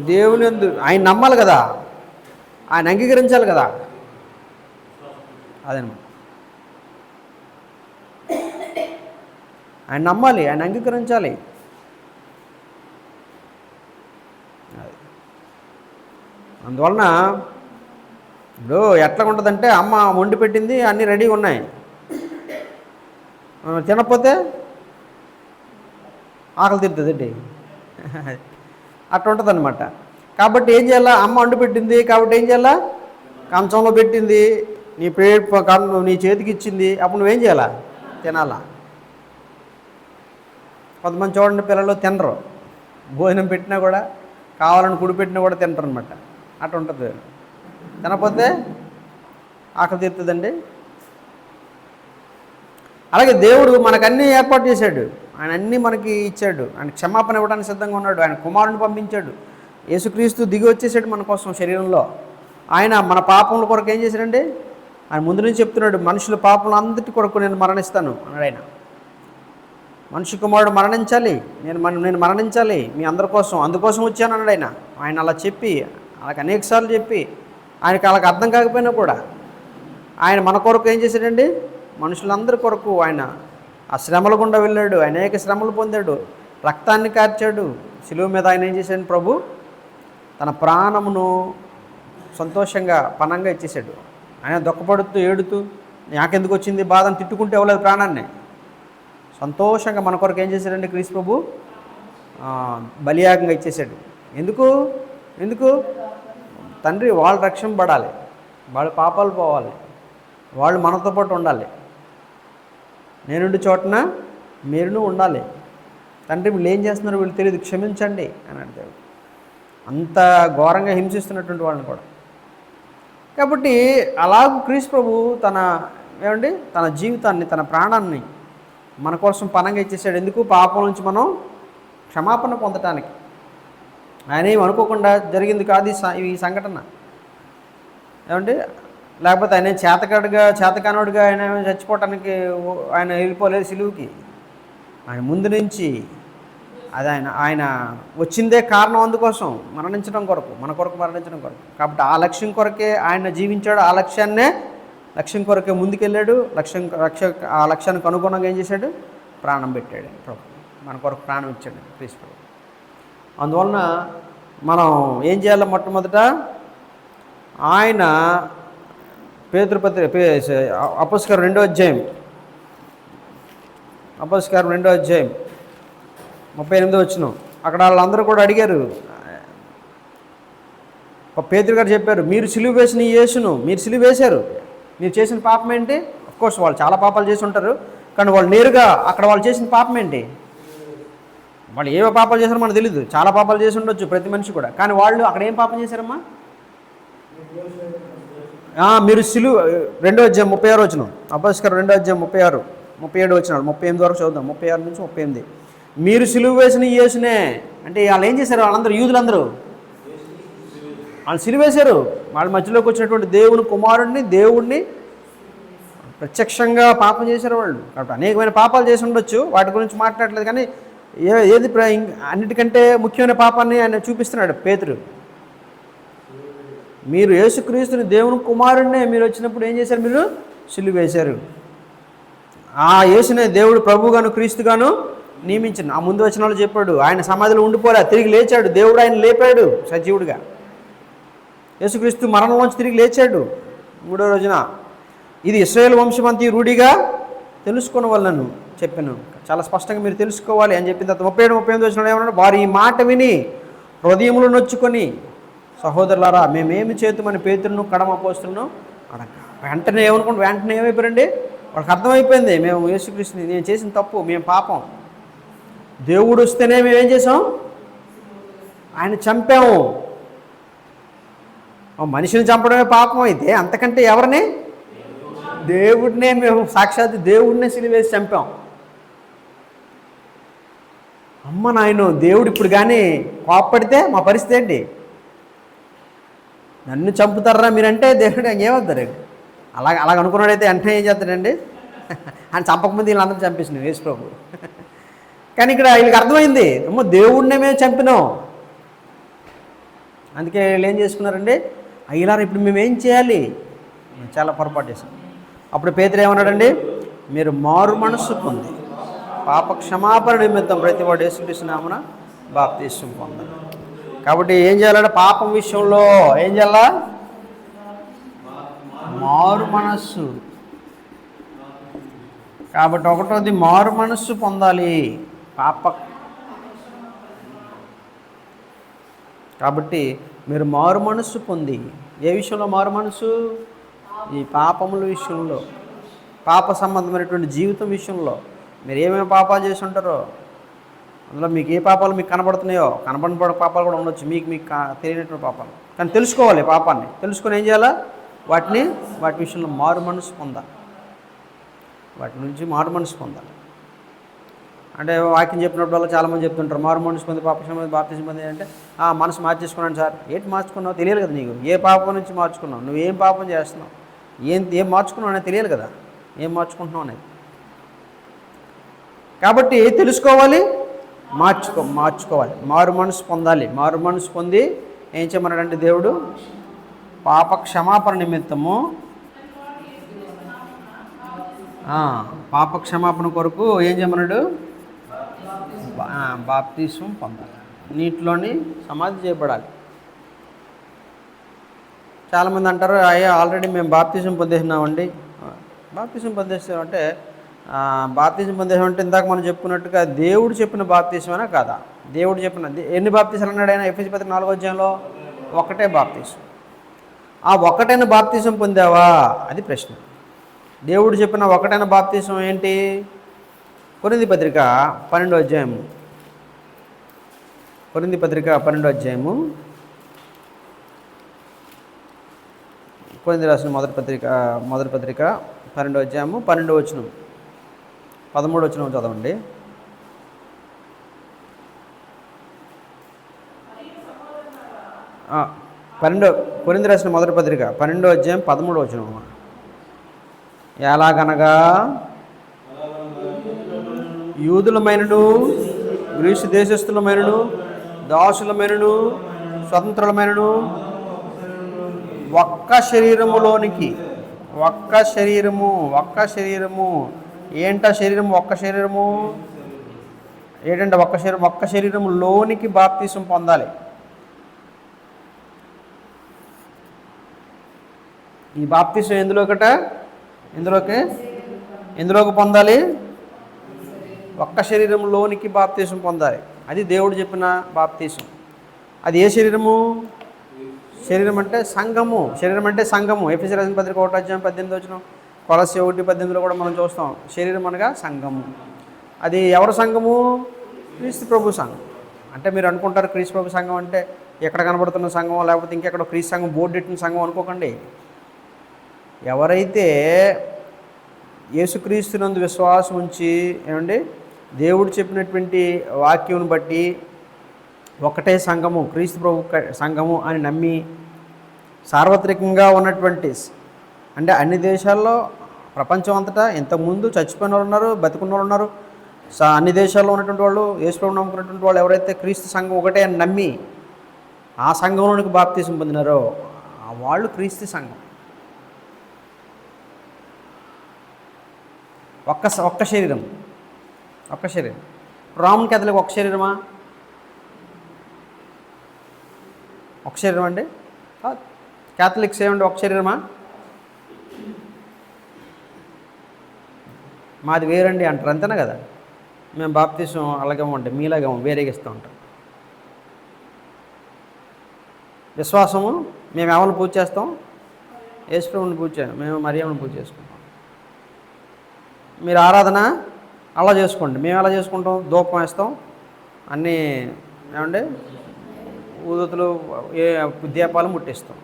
[SPEAKER 1] దేవుని ఆయన నమ్మాలి కదా, ఆయన అంగీకరించాలి కదా. అదనమాట, ఆయన నమ్మాలి, ఆయన అంగీకరించాలి. అందువలన ఇప్పుడు ఎట్లా ఉంటుందంటే, అమ్మ వండి పెట్టింది, అన్నీ రెడీగా ఉన్నాయి, తినకపోతే ఆకలి తీరుతుందండి. అట్లా ఉంటుంది అనమాట. కాబట్టి ఏం చేయాలా? అమ్మ వండి పెట్టింది కాబట్టి ఏం చేయాలా? కంచంలో పెట్టింది, నీ ప్లేట్ నీ చేతికి ఇచ్చింది, అప్పుడు నువ్వేం చేయాలా? తినాలా. కొంతమంది చూడండి, పిల్లలు తినరు, భోజనం పెట్టినా కూడా, కావాలని కుడి పెట్టినా కూడా తింటారు అనమాట. అట్లా ఉంటుంది. తినకపోతే ఆకలి తీరుతుందండి. అలాగే దేవుడు మనకన్నీ ఏర్పాటు చేశాడు, ఆయన అన్నీ మనకి ఇచ్చాడు, ఆయన క్షమాపణ ఇవ్వడానికి సిద్ధంగా ఉన్నాడు. ఆయన కుమారుని పంపించాడు, యేసుక్రీస్తు దిగి వచ్చేసాడు మన కోసం శరీరంలో. ఆయన మన పాపముల కొరకు ఏం చేశాడండి? ఆయన ముందు నుంచి చెప్తున్నాడు, మనుషుల పాపములు అందరి కొరకు నేను మరణిస్తాను అన్నాడు ఆయన. మనిషి కుమారుడు మరణించాలి, నేను మరణించాలి మీ అందరి కోసం, అందుకోసం వచ్చాను అన్నాడు ఆయన. ఆయన అలా చెప్పి, అలాగ అనేకసార్లు చెప్పి, ఆయనకి అలాగ అర్థం కాకపోయినా కూడా ఆయన మన కొరకు ఏం చేశాడండి? మనుషులందరి కొరకు ఆయన ఆ శ్రమల గుండా వెళ్ళాడు, అనేక శ్రమలు పొందాడు, రక్తాన్ని కార్చాడు. శిలువ మీద ఆయన ఏం చేశాడు? ప్రభు తన ప్రాణమును సంతోషంగా పనంగా ఇచ్చేసాడు. ఆయన దుఃఖపడుతూ ఏడుతూ, నాకెందుకు వచ్చింది బాధ అని తిట్టుకుంటూ ఇవ్వలేదు ప్రాణాన్ని. సంతోషంగా మన కొరకు ఏం చేశాడండి? క్రీస్తు ప్రభు బలియాగంగా ఇచ్చేసాడు. ఎందుకు? తండ్రి వాళ్ళు రక్షింపబడాలి, వాళ్ళ పాపాలు పోవాలి, వాళ్ళు మనతో పాటు ఉండాలి, నేనుండి చోటన మీరును ఉండాలి. తండ్రి వీళ్ళు ఏం చేస్తున్నారో వీళ్ళు తెలియదు, క్షమించండి అని అంటే అంత ఘోరంగా హింసిస్తున్నటువంటి వాళ్ళని కూడా. కాబట్టి అలాగ క్రీస్తు ప్రభు తన జీవితాన్ని, తన ప్రాణాన్ని మన కోసం పనంగా ఇచ్చేసాడు. ఎందుకు? పాపం నుంచి మనం క్షమాపణ పొందటానికి. ఆయన ఏమి అనుకోకుండా జరిగింది కాదు ఈ సంఘటన. లేకపోతే ఆయన చేతకానుడిగా ఆయన చచ్చిపోవటానికి ఆయన వెళ్ళిపోలేదు సిలువుకి. ఆయన ముందు నుంచి అది ఆయన వచ్చిందే కారణం, అందుకోసం మరణించడం కొరకు, మన కొరకు మరణించడం కొరకు. కాబట్టి ఆ లక్ష్యం కొరకే ఆయన జీవించాడు, ఆ లక్ష్యం కొరకే ముందుకెళ్ళాడు. ఆ లక్ష్యానికి అనుగుణంగా ఏం చేశాడు? ప్రాణం పెట్టాడు ప్రభు, మన కొరకు ప్రాణం ఇచ్చాడు క్రీస్తు ప్రభు. అందువలన మనం ఏం చేయాలి? మొట్టమొదట ఆయన పేతురుపత్రిక అపొస్తలుల 2వ అధ్యాయం, అపొస్తలుల 2వ అధ్యాయం 38వ వచనం. అక్కడ వాళ్ళందరూ కూడా అడిగారు, పేతురు గారు చెప్పారు, మీరు సిలువ వేసిన ఈ యేసును మీరు సిలువ వేశారు, మీరు చేసిన పాపం ఏంటి? అఫ్కోర్స్ వాళ్ళు చాలా పాపాలు చేసి ఉంటారు, కానీ వాళ్ళు నేరుగా అక్కడ వాళ్ళు చేసిన పాపం ఏంటి? వాళ్ళు ఏ పాపాలు చేశారో మనకు తెలియదు, చాలా పాపాలు చేసి ఉండొచ్చు ప్రతి మనిషి కూడా, కానీ వాళ్ళు అక్కడ ఏం పాపం చేశారమ్మా? మీరు సిలువ 2వ అధ్యాయం 36 వచనం, అపొస్తలుల 2వ అధ్యాయం 36, 37 వచనాలు, 38 వరకు చదువుదాం, 36 నుంచి 38. మీరు సిలువ వేసిన ఈ యేసునే అంటే వాళ్ళు ఏం చేశారు? వాళ్ళందరూ యూదులందరూ వాళ్ళు సిలువ వేశారు. వాళ్ళ మధ్యలోకి వచ్చినటువంటి దేవుని కుమారుడిని, దేవుణ్ణి ప్రత్యక్షంగా పాపం చేశారు వాళ్ళు. కాబట్టి అనేకమైన పాపాలు చేసి ఉండొచ్చు, వాటి గురించి మాట్లాడలేదు, కానీ ఏది అన్నిటికంటే ముఖ్యమైన పాపాన్ని ఆయన చూపిస్తున్నాడు పేతురు. మీరు యేసుక్రీస్తుని దేవుని కుమారుడినే మీరు వచ్చినప్పుడు ఏం చేశారు? మీరు సిలువ వేశారు. ఆ యేసునే దేవుడు ప్రభువుగాను క్రీస్తుగాను నియమించిన. ఆ ముందు వచనాలు చెప్పాడు, ఆయన సమాధిలో ఉండిపోలే, తిరిగి లేచాడు, దేవుడు ఆయన లేపాడు సజీవుడిగా. యేసుక్రీస్తు మరణంలోంచి తిరిగి లేచాడు 3వ రోజున. ఇది ఇశ్రాయేలు వంశమంతి రూఢిగా తెలుసుకున్న వాళ్ళను చెప్పాను, చాలా స్పష్టంగా మీరు తెలుసుకోవాలి అని చెప్పిన తర్వాత 37-38 వచనంలో ఏమన్నాడు? వారు ఈ మాట విని హృదయములు నొచ్చుకొని, సహోదరులారా మేమేమి చేతుమని పేతురును కడమ అపోస్తలును అడగ. వెంటనే ఏమైపోయారండి? వాళ్ళకి అర్థమైపోయింది, మేము యేసుక్రీస్తుని, నేను చేసిన తప్పు, మేము పాపం, దేవుడు వస్తేనే మేమేం చేసాం? ఆయన చంపాము. మనిషిని చంపడమే పాపం అయితే అంతకంటే ఎవరిని? దేవుడినే మేము సాక్షాత్ దేవుడినే సిలువేసి చంపాం. అమ్మ నాయన, దేవుడు ఇప్పుడు కానీ కోప్పడితే మా పరిస్థితి ఏంటి? నన్ను చంపుతారా మీరంటే దేవుడు ఏమవుతారు? అలాగ అనుకున్నాడైతే వెంటనే ఏం చేస్తాడండి? ఆయన చంపకముందు వీళ్ళందరూ చంపేసినాం యేసు ప్రభు. కానీ ఇక్కడ వీళ్ళకి అర్థమైంది, అమ్మో దేవుడినే మేము చంపినాం. అందుకే వీళ్ళు ఏం చేసుకున్నారండి? అయ్యారు ఇప్పుడు మేమేం చేయాలి? చాలా పొరపాటు చేశాం. అప్పుడు పేతురు ఏమన్నాడండి? మీరు మారు మనస్సు పొంది పాప క్షమాపణ నిమిత్తం ప్రతివాడు యేసుక్రీస్తు నామమున బాప్తిస్మం పొందాలి. కాబట్టి ఏం చేయాలంటే పాపం విషయంలో ఏం చేయాలా? మారు మనస్సు. కాబట్టి ఒకటోది మారు మనస్సు పొందాలి కాబట్టి మీరు మారు మనస్సు పొంది, ఏ విషయంలో మారు మనస్సు? ఈ పాపముల విషయంలో, పాప సంబంధమైనటువంటి జీవితం విషయంలో. మీరు ఏమేమి పాపాలు చేసి ఉంటారో అందులో మీకు ఏ పాపాలు మీకు కనబడుతున్నాయో, కనబడిన పాపాలు కూడా ఉండొచ్చు, మీకు తెలియనటువంటి పాపాలు, కానీ తెలుసుకోవాలి. పాపాన్ని తెలుసుకొని ఏం చేయాలా? వాటి విషయంలో మారు మనసు పొందాలి, వాటి నుంచి మారు మనసు పొందాలి. అంటే వాక్యం చెప్పినప్పుడు వల్ల చాలామంది చెప్తుంటారు, మారు మనసు పొంది పాప క్షమాపణ బాప్తిస్మం పొంది అంటే మనసు మార్చేసుకున్నాను సార్. ఏంటి మార్చుకున్నావు? తెలియాలి కదా నీకు. ఏ పాపం నుంచి మార్చుకున్నావు, నువ్వు ఏం పాపం చేస్తున్నావు, ఏం మార్చుకున్నావు అనేది తెలియాలి కదా, ఏం మార్చుకుంటున్నావు అనేది. కాబట్టి తెలుసుకోవాలి, మార్చుకోవాలి, మారు మనసు పొందాలి. మారు మనసు పొంది ఏం చేయమన్నాడంటే దేవుడు? పాప క్షమాపణ నిమిత్తము, పాప క్షమాపణ కొరకు ఏం చేయమన్నాడు? బాప్తిస్మం పొందాలి, నీటిలోని సమాధి చేయబడాలి. చాలామంది అంటారు, అయ్యా ఆల్రెడీ మేము బాప్తిస్మం పొందేసినామండి. బాప్తిస్మం పొందేసామంటే బాప్తిజం పొందేసామంటే ఇందాక మనం చెప్పుకున్నట్టుగా దేవుడు చెప్పిన బాప్తిజమేనా కాదా? దేవుడు చెప్పిన ఎన్ని బాప్తిజాలు అన్నాడు ఆయన? ఎఫెసీ పత్రిక 4వ అధ్యాయంలో ఒకటే బాప్తిజం. ఆ ఒకటైన బాప్తిజం పొందావా? అది ప్రశ్న. దేవుడు చెప్పిన ఒకటైన బాప్తిజం ఏంటి? కొరింథీ పత్రిక 12వ అధ్యాయము, కొరింథీ పత్రిక 12వ అధ్యాయము, కొరింథీ రాసిన మొదటి పత్రిక 12వ అధ్యాయము 12వ వచనం 13వ వచనం చదవండి. కొరింథీ రాసిన మొదటి పత్రిక 12వ అధ్యాయం 13వ వచనం. ఎలాగనగా యూదులమైనను గ్రీసు దేశస్థులమైనను దాసులమైనను స్వతంత్రులమైనను ఒక్క శరీరములోనికి, ఒక్క శరీరము ఏంట శరీరము? ఒక్క శరీరము ఏంటంటే ఒక్క శరీరములోనికి బాప్తిసం పొందాలి. ఈ బాప్తీసం ఎందులోకి పొందాలి? ఒక్క శరీరంలోనికి బాప్తీసం పొందాలి. అది దేవుడు చెప్పిన బాప్తీసం. అది ఏ శరీరము? శరీరం అంటే సంఘము. శరీరం అంటే సంఘము. ఎఫెసీయులకు రాసిన పత్రిక 1:18 కొలస్సీ 1:18 కూడా మనం చూస్తాం. శరీరం అనగా సంఘము. అది ఎవరి సంఘము? క్రీస్తు ప్రభు సంఘం. అంటే మీరు అనుకుంటారు క్రీస్తు ప్రభు సంఘం అంటే ఎక్కడ కనబడుతున్న సంఘం, లేకపోతే ఇంకెక్కడో క్రీస్తు సంఘం బోర్డు ఎట్టిన సంఘం అనుకోకండి. ఎవరైతే యేసుక్రీస్తునందు విశ్వాసం ఉంచి దేవుడు చెప్పినటువంటి వాక్యం బట్టి ఒకటే సంఘము, క్రీస్తు ప్రభు సంఘము అని నమ్మి సార్వత్రికంగా ఉన్నటువంటి, అంటే అన్ని దేశాల్లో ప్రపంచం అంతటా ఇంతకుముందు చచ్చిపోయిన వాళ్ళు ఉన్నారు, బతికున్న వాళ్ళు ఉన్నారు. అన్ని దేశాల్లో ఉన్నటువంటి వాళ్ళు, యేసు ప్రభువును నమ్ముకున్నటువంటి వాళ్ళు ఎవరైతే క్రీస్తు సంఘం ఒకటే అని నమ్మి ఆ సంఘంలోనికి బాప్తీసం పొందినారో వాళ్ళు క్రీస్తు సంఘం. ఒక్క శరీరం. రోమన్ క్యాథలిక్ ఒక శరీరమా? ఒక శరీరం అండి. క్యాథలిక్స్ ఏమండి ఒక శరీరమా? మాది వేరండి అంటారు, అంతేనా కదా? మేము బాప్తీసం అలాగే ఉంటాం, మీలాగే వేరేగా ఇస్తూ ఉంటాం. విశ్వాసము మేము ఎవరిని పూజ చేస్తాం? యేసు ప్రభువుని పూజ చేస్తాం. మేము మరియమ్మని పూజ చేసుకుంటాం. మీరు ఆరాధన అలా చేసుకోండి, మేము ఎలా చేసుకుంటాం? ధూపం వేస్తాం, అన్నీ ఊదతులు, దీపాలు ముట్టిస్తాం.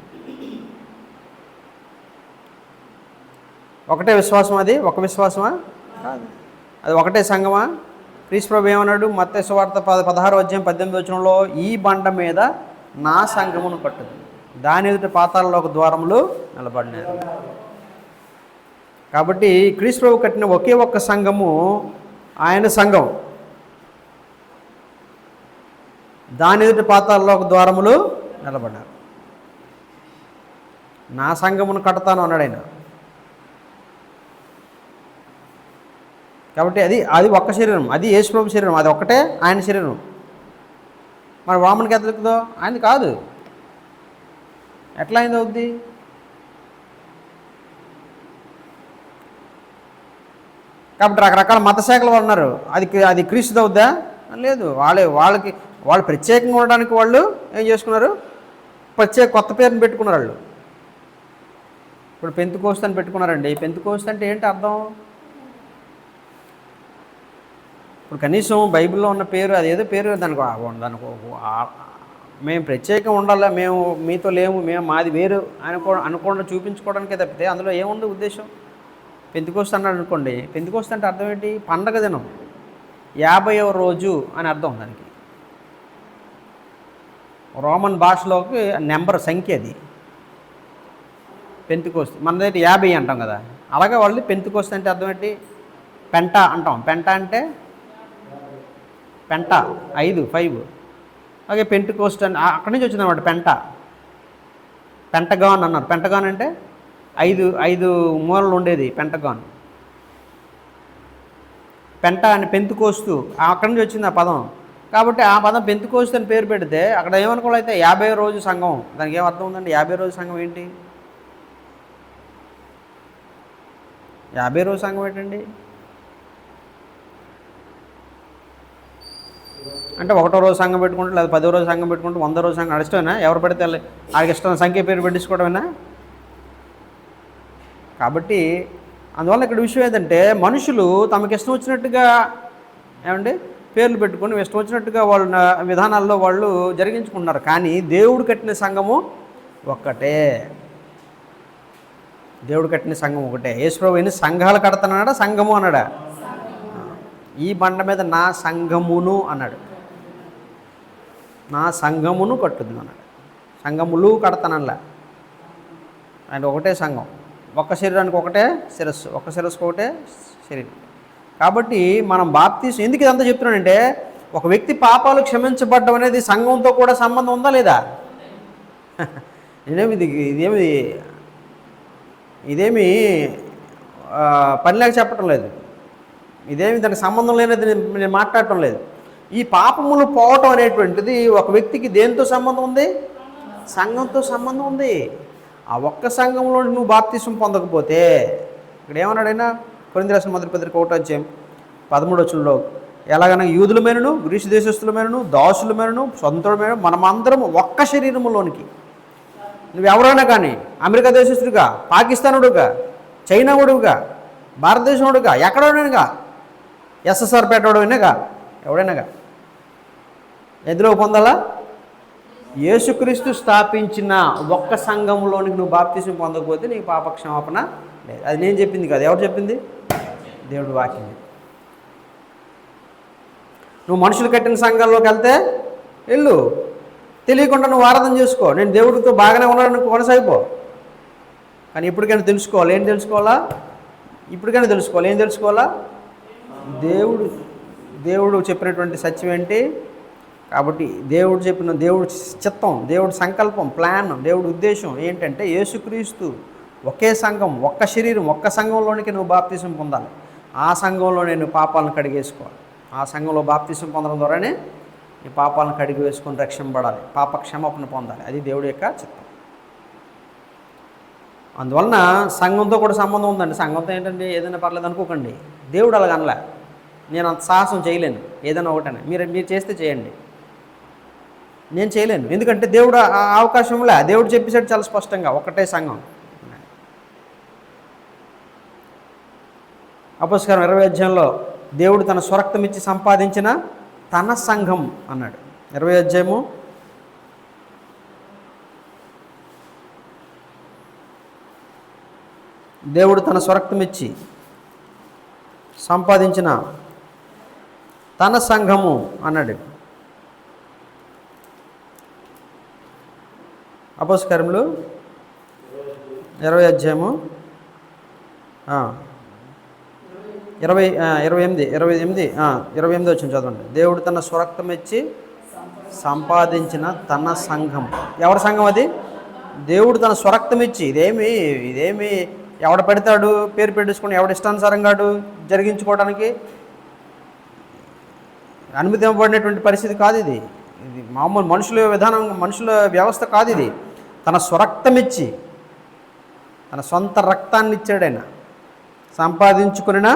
[SPEAKER 1] ఒకటే విశ్వాసం? అది ఒక విశ్వాసమా? కాదు. అది ఒకటే సంఘమా? క్రీస్తు ప్రభు ఏమన్నాడు? మత్తయి సువార్త 16:18 ఈ బండ మీద నా సంఘమును కట్టుదు, దాని ఎదుట పాతాళలోక ద్వారములు నిలబడినారు. కాబట్టి క్రీస్తు ప్రభు కట్టిన ఒకే ఒక్క సంఘము ఆయన సంఘం. దాని ఎదుట పాతాళలోక ద్వారములు నిలబడ్డారు. నా సంఘమును కడతాను అన్నాడు ఆయన. కాబట్టి అది ఒక్క శరీరం, అది యేసు ప్రభు శరీరం, అది ఒక్కటే ఆయన శరీరం. మరి రోమన్ క్యాథలిక్దో ఆయనది కాదు. ఎట్లా అయింది అవుద్ది? కాబట్టి రకరకాల మత శాఖలు ఉన్నారు. అది క్రీస్తు అవుద్దా? లేదు. వాళ్ళు ప్రత్యేకంగా ఉండడానికి వాళ్ళు ఏం చేసుకున్నారు? కొత్త పేరుని పెట్టుకున్నారు వాళ్ళు. ఇప్పుడు పెంతెకోస్తు అని పెట్టుకున్నారండి. పెంతెకోస్తు అంటే ఏంటి అర్థం? ఇప్పుడు కనీసం బైబిల్లో ఉన్న పేరు అదేదో పేరు దానికి మేము ప్రత్యేకంగా ఉండాలి, మేము మీతో లేము, మాది వేరు అనుకోవడం చూపించుకోవడానికే తప్పితే అందులో ఏముంది ఉద్దేశం? పెంతెకోస్తు అన్నాడు అనుకోండి, పెంతెకోస్తు అంటే అర్థం ఏంటి? పండగ దినం, 50వ రోజు అని అర్థం దానికి. రోమన్ భాషలోకి నెంబర్ సంఖ్య అది పెంతెకోస్తు. మనదైతే 50 అంటాం కదా, అలాగే వాళ్ళు పెంతెకోస్తు అంటే అర్థం ఏంటి? పెంట అంటాం. పెంట అంటే 5 అలాగే పెంటెకోస్ట్ అని అక్కడి నుంచి వచ్చిందన్నమాట. పెంటగాన్ అన్నారు. పెంటగాన్ అంటే 5 మూలలు ఉండేది పెంటగాన్. పెంట అని పెంతెకోస్తు అక్కడి నుంచి వచ్చింది ఆ పదం. కాబట్టి ఆ పదం పెంతెకోస్తు అని పేరు పెడితే అక్కడ ఏమనుకోవాలైతే 50వ రోజు సంఘం. దానికి ఏమర్థం ఉందండి? 50వ రోజు సంఘం ఏంటి? 50వ రోజు సంఘం ఏంటండి? అంటే 1వ రోజు సంఘం పెట్టుకుంటే, లేదా 10వ రోజు సంఘం పెట్టుకుంటే, 100వ రోజు సంఘం ఇష్టమేనా? ఎవరు పడితే వాళ్ళకి ఇష్టం సంఖ్య పేరు పెట్టించుకోవడమేనా? కాబట్టి అందువల్ల ఇక్కడ విషయం ఏంటంటే మనుషులు తమకు ఇష్టం వచ్చినట్టుగా పేర్లు పెట్టుకొని ఇష్టం వచ్చినట్టుగా వాళ్ళ విధానాల్లో వాళ్ళు జరిగించుకుంటున్నారు. కానీ దేవుడు కట్టిన సంఘము ఒక్కటే. దేవుడు కట్టిన సంఘం ఒకటే. యేసు ప్రభువు ఎన్ని సంఘాలు కడతానన్నాడా? సంఘము అన్నాడా? ఈ బండ మీద నా సంఘమును అన్నాడు. నా సంఘమును కట్టుద్దు అన్నాడు. సంఘములు కడతానల్లా. ఆయన ఒకటే సంఘం. ఒక్క శరీరానికి ఒకటే శిరస్సు, ఒక్క శిరస్సుకు ఒకటే శరీరం. కాబట్టి మనం బాప్తీసం ఎందుకు ఇదంతా చెప్తున్నానంటే, ఒక వ్యక్తి పాపాలు క్షమించబడ్డం అనేది సంఘంతో కూడా సంబంధం ఉందా లేదా? ఇదేమి పనిలేక చెప్పటం లేదు, ఇదేమి దానికి సంబంధం లేనిది నేను మాట్లాడటం లేదు. ఈ పాపములు పోవటం అనేటువంటిది ఒక వ్యక్తికి దేంతో సంబంధం ఉంది? సంఘంతో సంబంధం ఉంది. ఆ ఒక్క సంఘంలో నువ్వు బాప్తిసం పొందకపోతే, ఇక్కడ ఏమన్నాడైనా కొరింథీ రాసిన మొదటి పత్రిక 1:13 ఎలాగైనా యూదులమైనను, గ్రీసు దేశస్థులమైనను, దాసులమైనను, సొంతులమైన మనమందరం ఒక్క శరీరములోనికి. నువ్వెవరైనా కానీ, అమెరికా దేశస్తుడిగా, పాకిస్తానుడుగా, చైనావుడుగా, భారతదేశండుగా, ఎక్కడైనాగా, ఎస్ఎస్ఆర్ పేటోడైనాగా, ఎవడైనాగా ఎందులో పొందాలా? యేసుక్రీస్తు స్థాపించిన ఒక్క సంఘంలోనికి నువ్వు బాప్తిసం పొందకపోతే నీకు పాపక్షమాపణ లేదు. అది నేను చెప్పింది కాదు. ఎవరు చెప్పింది? దేవుడు వాక్యం. నువ్వు మనుషులు కట్టిన సంఘాల్లోకి వెళ్తే వెళ్ళు, తెలియకుండా నువ్వు ఆరాధన చేసుకో, నేను దేవుడితో బాగానే ఉన్నాడని కొనసాగిపో. కానీ ఇప్పటికైనా తెలుసుకోవాలి. ఏం తెలుసుకోవాలా? ఇప్పటికైనా తెలుసుకోవాలి. ఏం తెలుసుకోవాలా? దేవుడు చెప్పినటువంటి సత్యం ఏంటి? కాబట్టి దేవుడు చెప్పిన, దేవుడి చిత్తం, దేవుడి సంకల్పం, ప్లాన్, దేవుడి ఉద్దేశం ఏంటంటే యేసుక్రీస్తు ఒకే సంఘం, ఒక్క శరీరం, ఒక్క సంఘంలోనికి నువ్వు బాప్తిసం పొందాలి. ఆ సంఘంలో నేను పాపాలను కడిగేసుకోవాలి. ఆ సంఘంలో బాప్తిసం పొందడం ద్వారానే నీ పాపాలను కడిగి వేసుకొని రక్షింపబడాలి, పాప క్షమాపణ పొందాలి. అది దేవుడి యొక్క చిత్తం. అందువలన సంఘంతో కూడా సంబంధం ఉందండి. సంఘంతో ఏంటంటే ఏదైనా పర్లేదు అనుకోకండి. దేవుడు అలాగ అనలే, నేను అంత సాహసం చేయలేను, ఏదైనా ఒకటనే మీరు చేస్తే చేయండి, నేను చేయలేను. ఎందుకంటే దేవుడు ఆ అవకాశంలే. దేవుడు చెప్పేసాడు చాలా స్పష్టంగా, ఒకటే సంఘం. అపోస్తలుల 20వ అధ్యాయంలో దేవుడు తన స్వరక్తం ఇచ్చి సంపాదించిన తన సంఘం అన్నాడు. 20వ అధ్యాయము దేవుడు తన స్వరక్తం ఇచ్చి సంపాదించిన తన సంఘము అన్నాడు. అపోస్తలులు 20వ అధ్యాయము 28 వచ్చింది చదవండి. దేవుడు తన స్వరక్తం ఇచ్చి సంపాదించిన తన సంఘం. ఎవరి సంఘం అది? దేవుడు తన స్వరక్తం ఇచ్చి. ఇదేమి ఎవడ పెడతాడు పేరు పెట్టేసుకుని ఎవడ ఇష్టానుసారంగాడు జరిగించుకోవడానికి అనుమతి ఇవ్వబడినటువంటి పరిస్థితి కాదు ఇది. ఇది మామూలు మనుషుల విధానం, మనుషుల వ్యవస్థ కాదు ఇది. తన స్వరక్తం ఇచ్చి, తన సొంత రక్తాన్ని ఇచ్చాడు ఆయన, సంపాదించుకున్న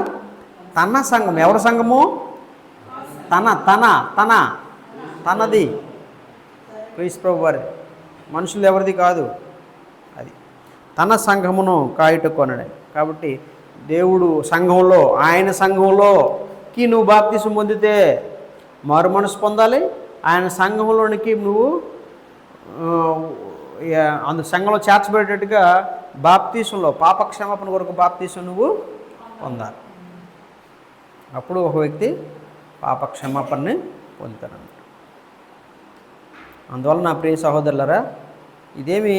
[SPEAKER 1] తన సంఘం. ఎవరి సంఘము? తనది, క్రీస్తు ప్రభు వారిది, మనుషులు ఎవరిది కాదు. అది తన సంఘమును కాయుటకు అన్నాడు. కాబట్టి దేవుడు సంఘంలో, ఆయన సంఘంలోకి నువ్వు బాప్తిసం పొందితే మారు మనసు పొందాలి. ఆయన సంఘంలోనికి నువ్వు సంఘంలో చేర్చబడేటట్టుగా బాప్తీసంలో, పాపక్షమాపణ కొరకు బాప్తీసం నువ్వు పొందాలి. అప్పుడు ఒక వ్యక్తి పాపక్షమాపణని పొందుతారన్నమాట. అందువల్ల నా ప్రియ సహోదరులరా, ఇదేమి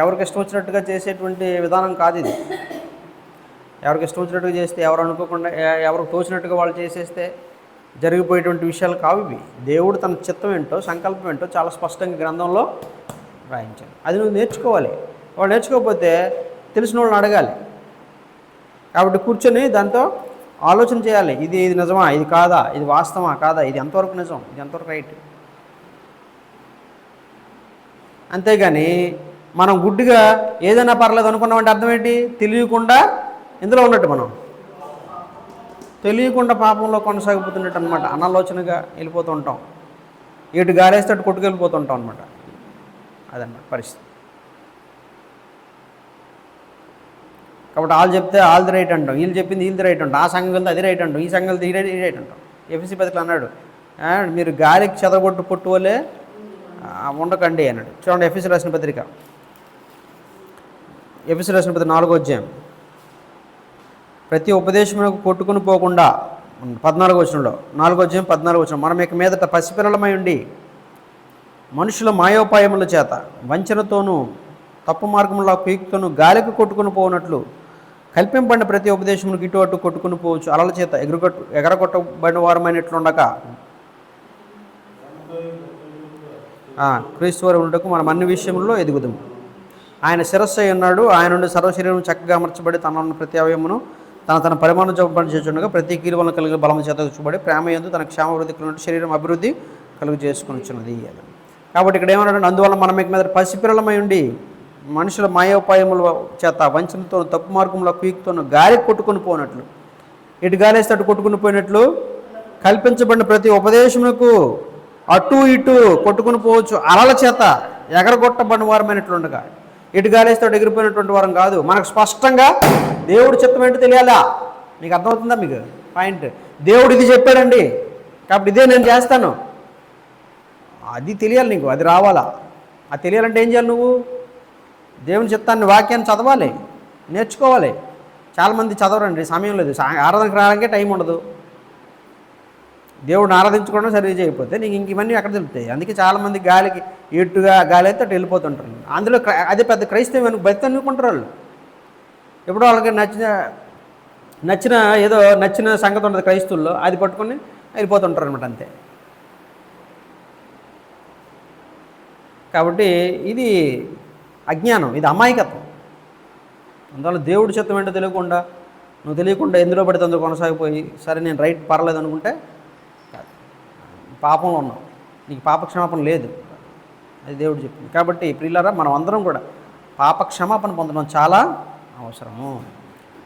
[SPEAKER 1] ఎవరికి ఇష్టం వచ్చినట్టుగా చేసేటువంటి విధానం కాదు ఇది. ఎవరికి ఇష్టం వచ్చినట్టుగా చేస్తే, ఎవరు అనుకోకుండా ఎవరికి తోచినట్టుగా వాళ్ళు చేసేస్తే జరిగిపోయేటువంటి విషయాలు కావు ఇవి. దేవుడు తన చిత్తం ఏంటో, సంకల్పం ఏంటో చాలా స్పష్టంగా గ్రంథంలో రాయించాలి. అది నువ్వు నేర్చుకోవాలి. వాళ్ళు నేర్చుకోకపోతే తెలిసిన వాళ్ళని అడగాలి. కాబట్టి కూర్చొని దాంతో ఆలోచన చేయాలి. ఇది నిజమా, ఇది కాదా, ఇది వాస్తవమా కాదా, ఇది ఎంతవరకు నిజం, ఇది ఎంతవరకు రైట్. అంతేగాని మనం గుడ్డిగా ఏదైనా పర్లేదు అనుకున్నామంటే అర్థం ఏంటి? తెలియకుండా ఇందులో ఉన్నట్టు, మనం తెలియకుండా పాపంలో కొనసాగిపోతున్నట్టు అనమాట. అనాలోచనగా వెళ్ళిపోతూ ఉంటాం. ఇటు గాలేస్తే అటు కొట్టుకెళ్ళిపోతుంటాం అనమాట. అదన్నమాట పరిస్థితి. కాబట్టి వాళ్ళు చెప్తే వాళ్ళది రైట్ అంటాం, వీళ్ళు చెప్పింది వీళ్ళది రైట్ అంటాం, ఆ సంఘం వెళ్తే అది రైట్ అంటాం, ఈ సంఘం వెళ్తే ఈ రైట్ అంటాం. ఎఫ్ఎస్సీ పత్రికలో అన్నాడు, మీరు గాలికి చెదగొట్టు పొట్టు వల్లే ఉండకండి అన్నాడు. చూడండి ఎఫ్ఎస్సీ రాసిన పత్రిక 4వ అధ్యాయం. ప్రతి ఉపదేశమునకు కొట్టుకుని పోకుండా 14వ వచనంలో, 4వ అధ్యాయం 14వ వచనం, మనం ఇక మీదట పసిపిల్లలమై ఉండి మనుషుల మాయోపాయముల చేత వంచనతోనూ తప్పు మార్గంలో కుయుక్తోనూ గాలికి కొట్టుకుని పోనట్లు కల్పింపబడిన ప్రతి ఉపదేశమునికి ఇటు అటు కొట్టుకుని పోవచ్చు, అలల చేత ఎగరగొట్టబడిన వారమైనట్లుండక క్రీస్తు వారు ఉండటకు మనం అన్ని విషయంలో ఎదుగుదాము. ఆయన శిరస్సు అయి ఉన్నాడు. ఆయన నుండి సర్వశరీరం చక్కగా అమర్చబడి తన ప్రతి అవయమును తన పరిమాణం చూపబడి చేస్తుండగా ప్రతి కీలువలను కలిగి బలము చేత చూపబడి ప్రేమ యందు తన క్షేమాభివృద్ధి కలిగినట్టు శరీరం అభివృద్ధి కలుగు చేసుకుని వచ్చినది. కాబట్టి ఇక్కడ ఏమన్నాడు? అందువల్ల మనం ఇక మీద పసిపిల్లలమై ఉండి మనుషుల మాయోపాయముల చేత వంచనతో తప్పు మార్గంలో కుయుక్తోను గాలి కొట్టుకుని పోనట్లు, ఇటు గాలేస్తే అటు కొట్టుకుని పోయినట్లు కల్పించబడిన ప్రతి ఉపదేశమునకు అటు ఇటు కొట్టుకుని పోవచ్చు అలల చేత ఎగరగొట్టబడిన వారమైనట్లుండగా, ఇటు గాలేస్తే అటు ఎగిరిపోయినటువంటి వారం కాదు. మనకు స్పష్టంగా దేవుడు చిత్తం ఏంటో తెలియాలా. మీకు అర్థమవుతుందా? మీకు పాయింట్, దేవుడు ఇది చెప్పాడండి కాబట్టి ఇదే నేను చేస్తాను, అది తెలియాలి నీకు, అది రావాలా. అది తెలియాలంటే ఏం చేయాలి? నువ్వు దేవుని చిత్తాన్ని, వాక్యాన్ని చదవాలి, నేర్చుకోవాలి. చాలామంది చదవరండి, సమయం లేదు, ఆరాధనకు రావడానికే టైం ఉండదు. దేవుడిని ఆరాధించుకోవడం సరిగ్గా చేయకపోతే నీకు ఇంక ఇవన్నీ ఎక్కడ తెలుపుతాయి. అందుకే చాలామంది గాలికి ఎట్టుగా గాలి అయితే అటు వెళ్ళిపోతుంటారు. అందులో అదే పెద్ద క్రైస్తవం బతి అనుకుంటారు వాళ్ళు. ఎప్పుడో వాళ్ళకి నచ్చిన ఏదో నచ్చిన సంగతి ఉంటుంది క్రైస్తవుల్లో, అది పట్టుకొని వెళ్ళిపోతుంటారు అనమాట, అంతే. కాబట్టి ఇది అజ్ఞానం, ఇది అమాయకత్వం. అందువల్ల దేవుడి చిత్తం ఏంటో తెలియకుండా, నువ్వు తెలియకుండా ఎందులో పడితే అందులో కొనసాగిపోయి, సరే నేను రైట్ పర్లేదు అనుకుంటే పాపంలో ఉన్నావు, నీకు పాపక్షమాపణ లేదు, అది దేవుడు చెప్పింది. కాబట్టి ప్రియులారా, మనం అందరం కూడా పాపక్షమాపణ పొందడం చాలా అవసరము.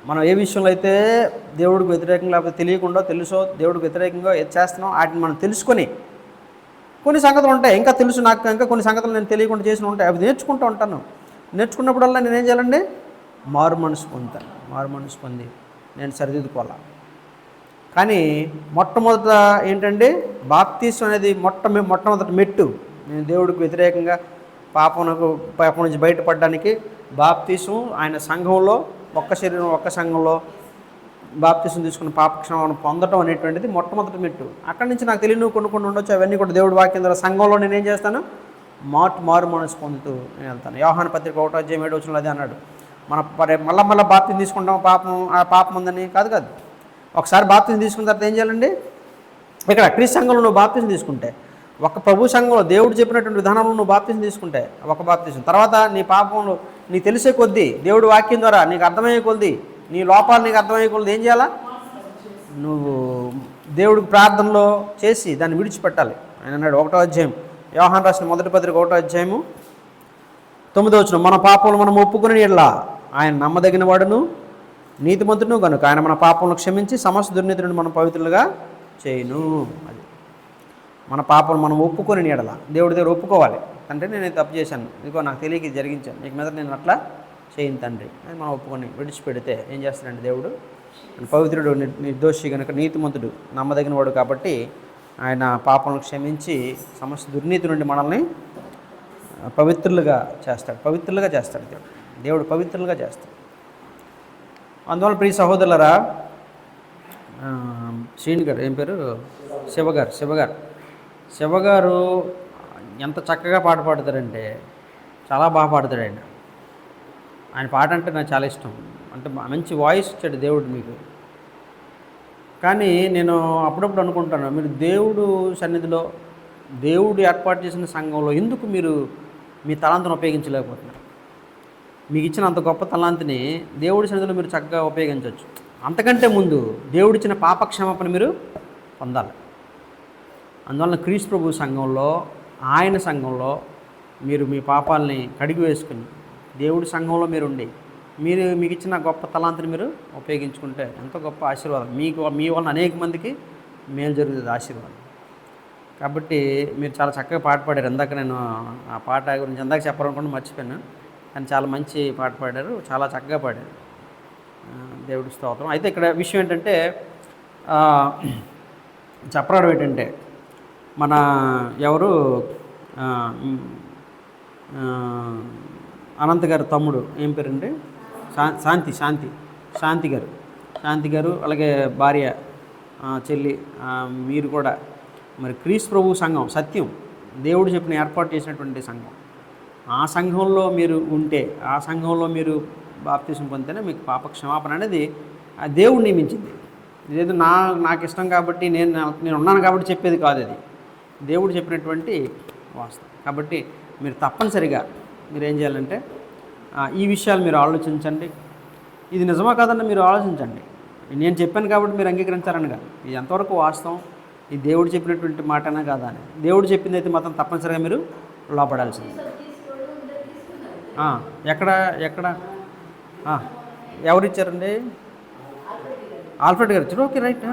[SPEAKER 1] మనం ఏ విషయంలో అయితే దేవుడికి వ్యతిరేకంగా లేకపోతే తెలియకుండా తెలుసో దేవుడికి వ్యతిరేకంగా ఏది చేస్తున్నాం వాటిని మనం తెలుసుకొని, కొన్ని సంగతులు ఉంటాయి ఇంకా తెలుసు నాకు, ఇంకా కొన్ని సంగతులు నేను తెలియకుండా చేసిన ఉంటాయి, అవి నేర్చుకుంటూ ఉంటాను. నేర్చుకున్నప్పుడల్లా నేనేం చేయాలండి? మారు మనసు పొందుతాను. మారు మనసు పొంది నేను సరిదిద్దుకోవాలి. కానీ మొట్టమొదట ఏంటంటే బాప్తీసం అనేది మొట్టమొదటి మెట్టు. నేను దేవుడికి వ్యతిరేకంగా పాపం నుంచి బయటపడడానికి బాప్తీసం, ఆయన సంఘంలో ఒక్క శరీరం ఒక్క సంఘంలో బాప్తీసం తీసుకున్న పాపక్షమాపణ పొందడం అనేటువంటిది మొట్టమొదటి మెట్టు. అక్కడి నుంచి నాకు తెలియని కొన్ని ఉండొచ్చు, అవన్నీ కూడా దేవుడి వాక్యం ద్వారా సంఘంలో నేనేం చేస్తాను? మారు మనసు పొందుతూ నేను వెళ్తాను. యోహాను పత్రిక 1:7 అదే అన్నాడు. మళ్ళీ బాప్తీసం తీసుకుంటాం పాపం ఉందని కాదు. ఒకసారి బాప్తీసం తీసుకున్న తర్వాత ఏం చేయాలండి? ఇక్కడ క్రీస్తు సంఘంలో నువ్వు బాప్తీసం తీసుకుంటే, ఒక ప్రభు సంఘంలో దేవుడు చెప్పినటువంటి విధానంలో నువ్వు బాప్తీసం తీసుకుంటే ఒక బాప్తీసం తర్వాత నీ పాపంలో నీకు తెలిసే కొద్దీ దేవుడి వాక్యం ద్వారా నీకు అర్థమయ్యే కొద్దీ, నీ లోపాలు నీకు అర్థమయ్యే కొద్దీ ఏం చేయాలా? నువ్వు దేవుడికి ప్రార్థనలో చేసి దాన్ని విడిచిపెట్టాలి. ఆయన అన్నాడు 1వ అధ్యాయం యోహాను రాసిన మొదటి పత్రిక 1వ అధ్యాయము 9వ వచనం, మన పాపములు మనం ఒప్పుకుని ఎడలా ఆయన నమ్మదగిన వాడును నీతిమంతుడును కనుక ఆయన మన పాపములను క్షమించి సమస్త దుర్నీతి నుండి మనం పవిత్రులుగా చేయను. అది మన పాపం మనం ఒప్పుకొని ఎడల దేవుడి దగ్గర ఒప్పుకోవాలి. తండ్రి నేను తప్పు చేశాను, ఇదిగో నాకు తెలియక జరిగించాను, నీకు మీద నేను అట్లా చేయను తండ్రి అని మనం ఒప్పుకొని విడిచిపెడితే ఏం చేస్తాడంటే దేవుడు పవిత్రుడు, నిర్దోషి కనుక నీతిమంతుడు, నమ్మదగిన వాడు కాబట్టి ఆయన పాపములను క్షమించి సమస్త దుర్నీతి నుండి మనల్ని పవిత్రులుగా చేస్తాడు. దేవుడు పవిత్రులుగా చేస్తాడు. అందువల్ల ప్రియ సహోదరులరా, శ్రీని గారు ఏం పేరు శివగారు ఎంత చక్కగా పాట పాడతారంటే చాలా బాగా పాడతాడు. ఆయన పాట అంటే నాకు చాలా ఇష్టం. అంటే మంచి వాయిస్ ఇచ్చాడు దేవుడు మీకు. కానీ నేను అప్పుడప్పుడు అనుకుంటాను, మీరు దేవుడు సన్నిధిలో దేవుడు ఏర్పాటు చేసిన సంఘంలో ఎందుకు మీరు మీ తలాంతును ఉపయోగించలేకపోతున్నారు? మీకు ఇచ్చిన అంత గొప్ప తలాంతిని దేవుడి సన్నిధిలో మీరు చక్కగా ఉపయోగించవచ్చు. అంతకంటే ముందు దేవుడిచ్చిన పాపక్షమాపణ మీరు పొందాలి. అందువలన క్రీస్తు ప్రభు సంఘంలో, ఆయన సంఘంలో మీరు మీ పాపాలని కడిగి వేసుకుని దేవుడి సంఘంలో మీరు ఉండి మీకు ఇచ్చిన గొప్ప తలాంతిని మీరు ఉపయోగించుకుంటే ఎంతో గొప్ప ఆశీర్వాదం. మీ వలన అనేక మందికి మేలు జరుగుతుంది, ఆశీర్వాదం. కాబట్టి మీరు చాలా చక్కగా పాట పాడారు. ఇందాక నేను ఆ పాట గురించి ఇందాక చెప్పాలనుకుంటే మర్చిపోయాను, కానీ చాలా మంచి పాట పాడారు, చాలా చక్కగా పాడారు. దేవుడి స్తోత్రం. అయితే ఇక్కడ విషయం ఏంటంటే చెప్పడం ఏంటంటే మన ఎవరు అనంత్ గారు తమ్ముడు ఏం పేరండి? శాంతి గారు అలాగే భార్య చెల్లి మీరు కూడా మరి క్రీస్తు ప్రభు సంఘం సత్యం దేవుడు చెప్పిన ఏర్పాటు చేసినటువంటి సంఘం, ఆ సంఘంలో మీరు ఉంటే, ఆ సంఘంలో మీరు బాప్తిసం పొందితేనే మీకు పాప క్షమాపణ అనేది దేవుడు నియమించింది. ఇదేదో నాకు ఇష్టం కాబట్టి నేను ఉన్నాను కాబట్టి చెప్పేది కాదు, అది దేవుడు చెప్పినటువంటి వాస్తవం. కాబట్టి మీరు తప్పనిసరిగా మీరు ఏం చేయాలంటే ఈ విషయాలు మీరు ఆలోచించండి. ఇది నిజమా కాదన్న మీరు ఆలోచించండి. నేను చెప్పాను కాబట్టి మీరు అంగీకరించారని కాదు, ఇది ఎంతవరకు వాస్తవం, ఇది దేవుడు చెప్పినటువంటి మాటనా కాదా అని. దేవుడు చెప్పింది అయితే మాత్రం తప్పనిసరిగా మీరు లోపడాల్సింది. ఆ, ఎక్కడ ఎక్కడ ఆ, ఎవరు ఇచ్చారండి? ఆల్ఫ్రెడ్ గారు ఇచ్చారు. Okay, right.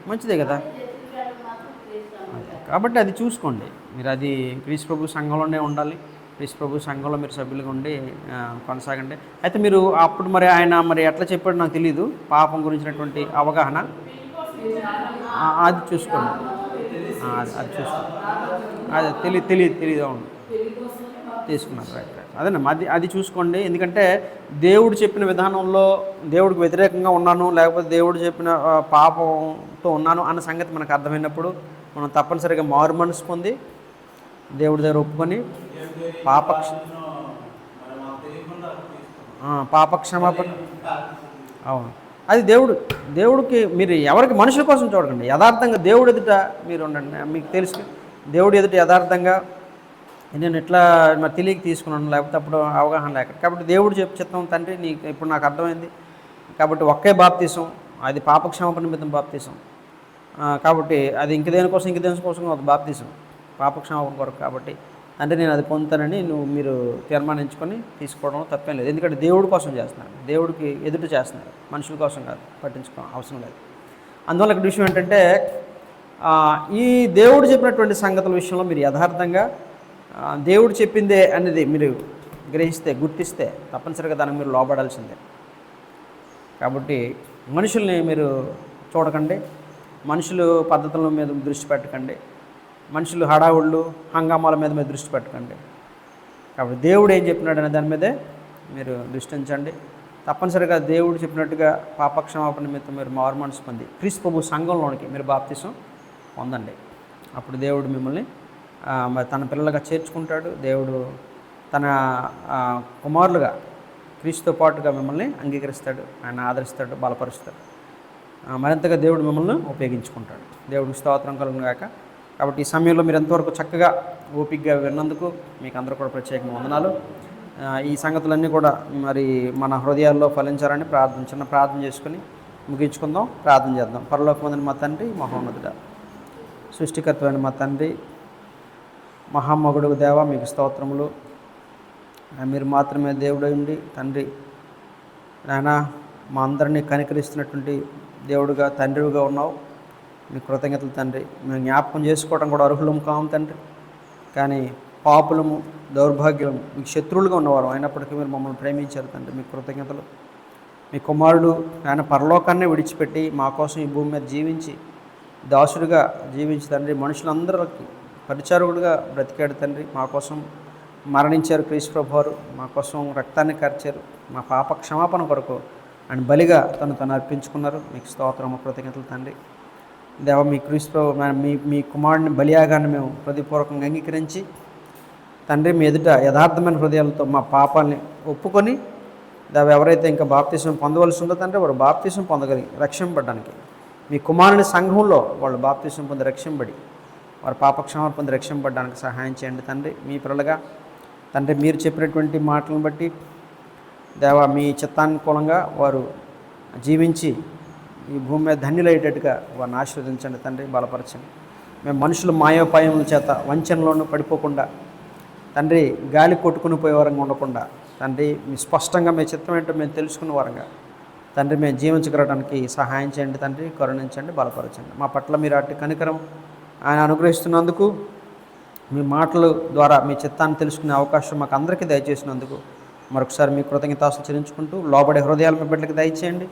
[SPEAKER 1] మంచిదే కదా. కాబట్టి అది చూసుకోండి మీరు. అది క్రీస్తు ప్రభు సంఘంలోనే ఉండాలి. క్రీస్తు ప్రభు సంఘంలో మీరు సభ్యులుగా ఉండి కొనసాగండి. అయితే మీరు అప్పుడు మరి ఆయన మరి ఎట్లా చెప్పాడు నాకు తెలియదు, పాపం గురించినటువంటి అవగాహన అది చూసుకోండి. అది చూసుకోండి. అది తెలియదు. అవును, తీసుకున్నారు. Right, right. అదేనమ్మా, అది చూసుకోండి. ఎందుకంటే దేవుడు చెప్పిన విధానంలో దేవుడికి వ్యతిరేకంగా ఉన్నాను, లేకపోతే దేవుడు చెప్పిన పాపంతో ఉన్నాను అన్న సంగతి మనకు అర్థమైనప్పుడు మనం తప్పనిసరిగా మారు మనసు పొంది దేవుడి దగ్గర ఒప్పుకొని పాపక్షమాపణ. అవును, అది దేవుడికి మీరు ఎవరికి మనుషుల కోసం చూడకండి, యథార్థంగా దేవుడు ఎదుట మీరు ఉండండి. మీకు తెలుసు దేవుడు ఎదుట యథార్థంగా నేను ఎట్లా మరి తెలియక తీసుకున్నాను, లేకపోతే అప్పుడు అవగాహన లేక. కాబట్టి దేవుడు చిత్తం తండ్రి నీకు ఇప్పుడు నాకు అర్థమైంది, కాబట్టి ఒకే బాప్తీసం, అది పాపక్షమాపణ నిమిత్తం బాప్తీసం. కాబట్టి అది ఇంక దేనికోసం ఒక బాప్తీసం పాపక్షమాపణ కొరకు. కాబట్టి అంటే నేను అది పొందుతానని మీరు తీర్మానించుకొని తీసుకోవడం తప్పేం లేదు. ఎందుకంటే దేవుడి కోసం చేస్తున్నారు, దేవుడికి ఎదుట చేస్తున్నారు, మనుషుల కోసం కాదు. పట్టించుకోవడం అవసరం లేదు. అందువల్ల ఇక్కడ విషయం ఏంటంటే ఈ దేవుడు చెప్పినటువంటి సంగతుల విషయంలో మీరు యథార్థంగా దేవుడు చెప్పిందే అనేది మీరు గ్రహిస్తే, గుర్తిస్తే తప్పనిసరిగా దానికి మీరు లోబడాల్సిందే. కాబట్టి మనుషుల్ని మీరు చూడకండి, మనుషులు పద్ధతుల మీద దృష్టి పెట్టకండి, మనుషులు హడావుళ్ళు హంగామాల మీద దృష్టి పెట్టకండి. కాబట్టి దేవుడు ఏం చెప్పినాడు అనే దాని మీదే మీరు దృష్టి ఉంచండి. తప్పనిసరిగా దేవుడు చెప్పినట్టుగా పాపక్షమాపణ నిమిత్తం మీరు మారు మనసు పొంది క్రీస్తు ప్రభు సంఘంలోనికి మీరు బాప్తిసం పొందండి. అప్పుడు దేవుడు మిమ్మల్ని మరి తన పిల్లలుగా చేర్చుకుంటాడు. దేవుడు తన కుమారులుగా క్రీస్తుతో పాటుగా మిమ్మల్ని అంగీకరిస్తాడు, ఆయన ఆదరిస్తాడు, బలపరుస్తాడు. మరింతగా దేవుడు మిమ్మల్ని ఉపయోగించుకుంటాడు. దేవుడికి స్తోత్రం కలుగును గాక. కాబట్టి ఈ సమయంలో మీరు ఎంతవరకు చక్కగా ఓపికగా విన్నందుకు మీకు అందరూ కూడా ప్రత్యేకంగా వందనాలు. ఈ సంగతులన్నీ కూడా మరి మన హృదయాల్లో ఫలించాలని చిన్న ప్రార్థన చేసుకుని ముగించుకుందాం. ప్రార్థన చేద్దాం. పరలోకమందున మా తండ్రి, మహోన్నతుడా, సృష్టికర్తమైన మా తండ్రి, మహామగుడు దేవ, మీకు స్తోత్రములు. మీరు మాత్రమే దేవుడై ఉండి తండ్రి నాయన మా అందరినీ కనికరిస్తున్నటువంటి దేవుడుగా, తండ్రిగా ఉన్నావు. మీ కృతజ్ఞతలు తండ్రి. మేము జ్ఞాపకం చేసుకోవడం కూడా అర్హులం కాము తండ్రి, కానీ పాపులము, దౌర్భాగ్యము, మీకు శత్రువులుగా ఉన్నవారు అయినప్పటికీ మీరు మమ్మల్ని ప్రేమించారు తండ్రి. మీకు కృతజ్ఞతలు. మీ కుమారుడు ఆయన పరలోకాన్నే విడిచిపెట్టి మా కోసం ఈ భూమి మీద జీవించి, దాసుడిగా జీవించి తండ్రి, మనుషులందరికీ పరిచారకుడిగా బ్రతికాడు తండ్రి. మా కోసం మరణించారు క్రీస్తు ప్రభు వారు, మా కోసం రక్తాన్ని కార్చారు, మా పాప క్షమాపణ కొరకు ఆయన బలిగా తను అర్పించుకున్నారు. మీకు స్తోత్రము, కృతజ్ఞతలు తండ్రి. దేవ, మీ క్రీస్తు మీ కుమారుడిని బలియాగాన్ని మేము హృదయపూర్వకంగా అంగీకరించి తండ్రి మీ ఎదుట యథార్థమైన హృదయాలతో మా పాపాలని ఒప్పుకొని దేవ, ఎవరైతే ఇంకా బాప్తీసం పొందవలసి ఉందో తండ్రి వారు బాప్తీసం పొందగలిగి రక్షింపబడడానికి మీ కుమారుని సంఘంలో వాళ్ళు బాప్తీసం పొంది రక్షింపబడి వారు పాపక్షమాపణ పొంది రక్షింపబడడానికి సహాయం చేయండి తండ్రి. మీ పిల్లలుగా తండ్రి మీరు చెప్పినటువంటి మాటలను బట్టి దేవ, మీ చిత్తానుకూలంగా వారు జీవించి ఈ భూమి మీద ధన్యులయ్యేటట్టుగా వారిని ఆశీర్వదించండి తండ్రి, బలపరచండి. మేము మనుషుల మాయోపాయముల చేత వంచనలోనూ పడిపోకుండా తండ్రి, గాలి కొట్టుకుని పోయే వారంగా ఉండకుండా తండ్రి, మీ స్పష్టంగా మీ చిత్తం ఏంటో మేము తెలుసుకున్న వారంగా తండ్రి మేము జీవించగలడానికి సహాయం చేయండి తండ్రి, కరుణించండి, బలపరచండి. మా పట్ల మీరు అట్టి కనికరం ఆయన అనుగ్రహిస్తున్నందుకు, మీ మాటల ద్వారా మీ చిత్తాన్ని తెలుసుకునే అవకాశం మాకు అందరికీ దయచేసినందుకు మరొకసారి మీ కృతజ్ఞతాస్తులు చెల్లించుకుంటూ లోబడే హృదయాలు మీ బిడ్డలకు దయచేయండి.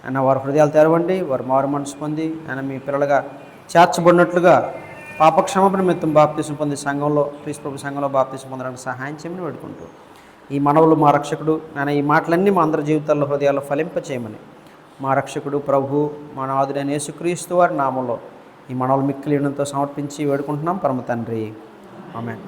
[SPEAKER 1] ఆయన వారి హృదయాలు తెరవండి, వారు మారు మనసు పొంది ఆయన మీ పిల్లలుగా చేర్చబడినట్లుగా పాపక్షమాపణ నిమిత్తం బాప్తీసం పొంది సంఘంలో, క్రీస్తు ప్రభు సంఘంలో బాప్తీసం పొందడానికి సహాయం చేయమని వేడుకుంటూ ఈ మనవులు మా రక్షకుడు ఆయన ఈ మాటలన్నీ మా అందరి జీవితాల్లో హృదయాల్లో ఫలింపచేయమని మా రక్షకుడు ప్రభు మా నాథుడైన యేసుక్రీస్తు వారి నామంలో ఈ మనవులు మిక్కిలి సమర్పించి వేడుకుంటున్నాం పరమ తండ్రి. ఆమేన్.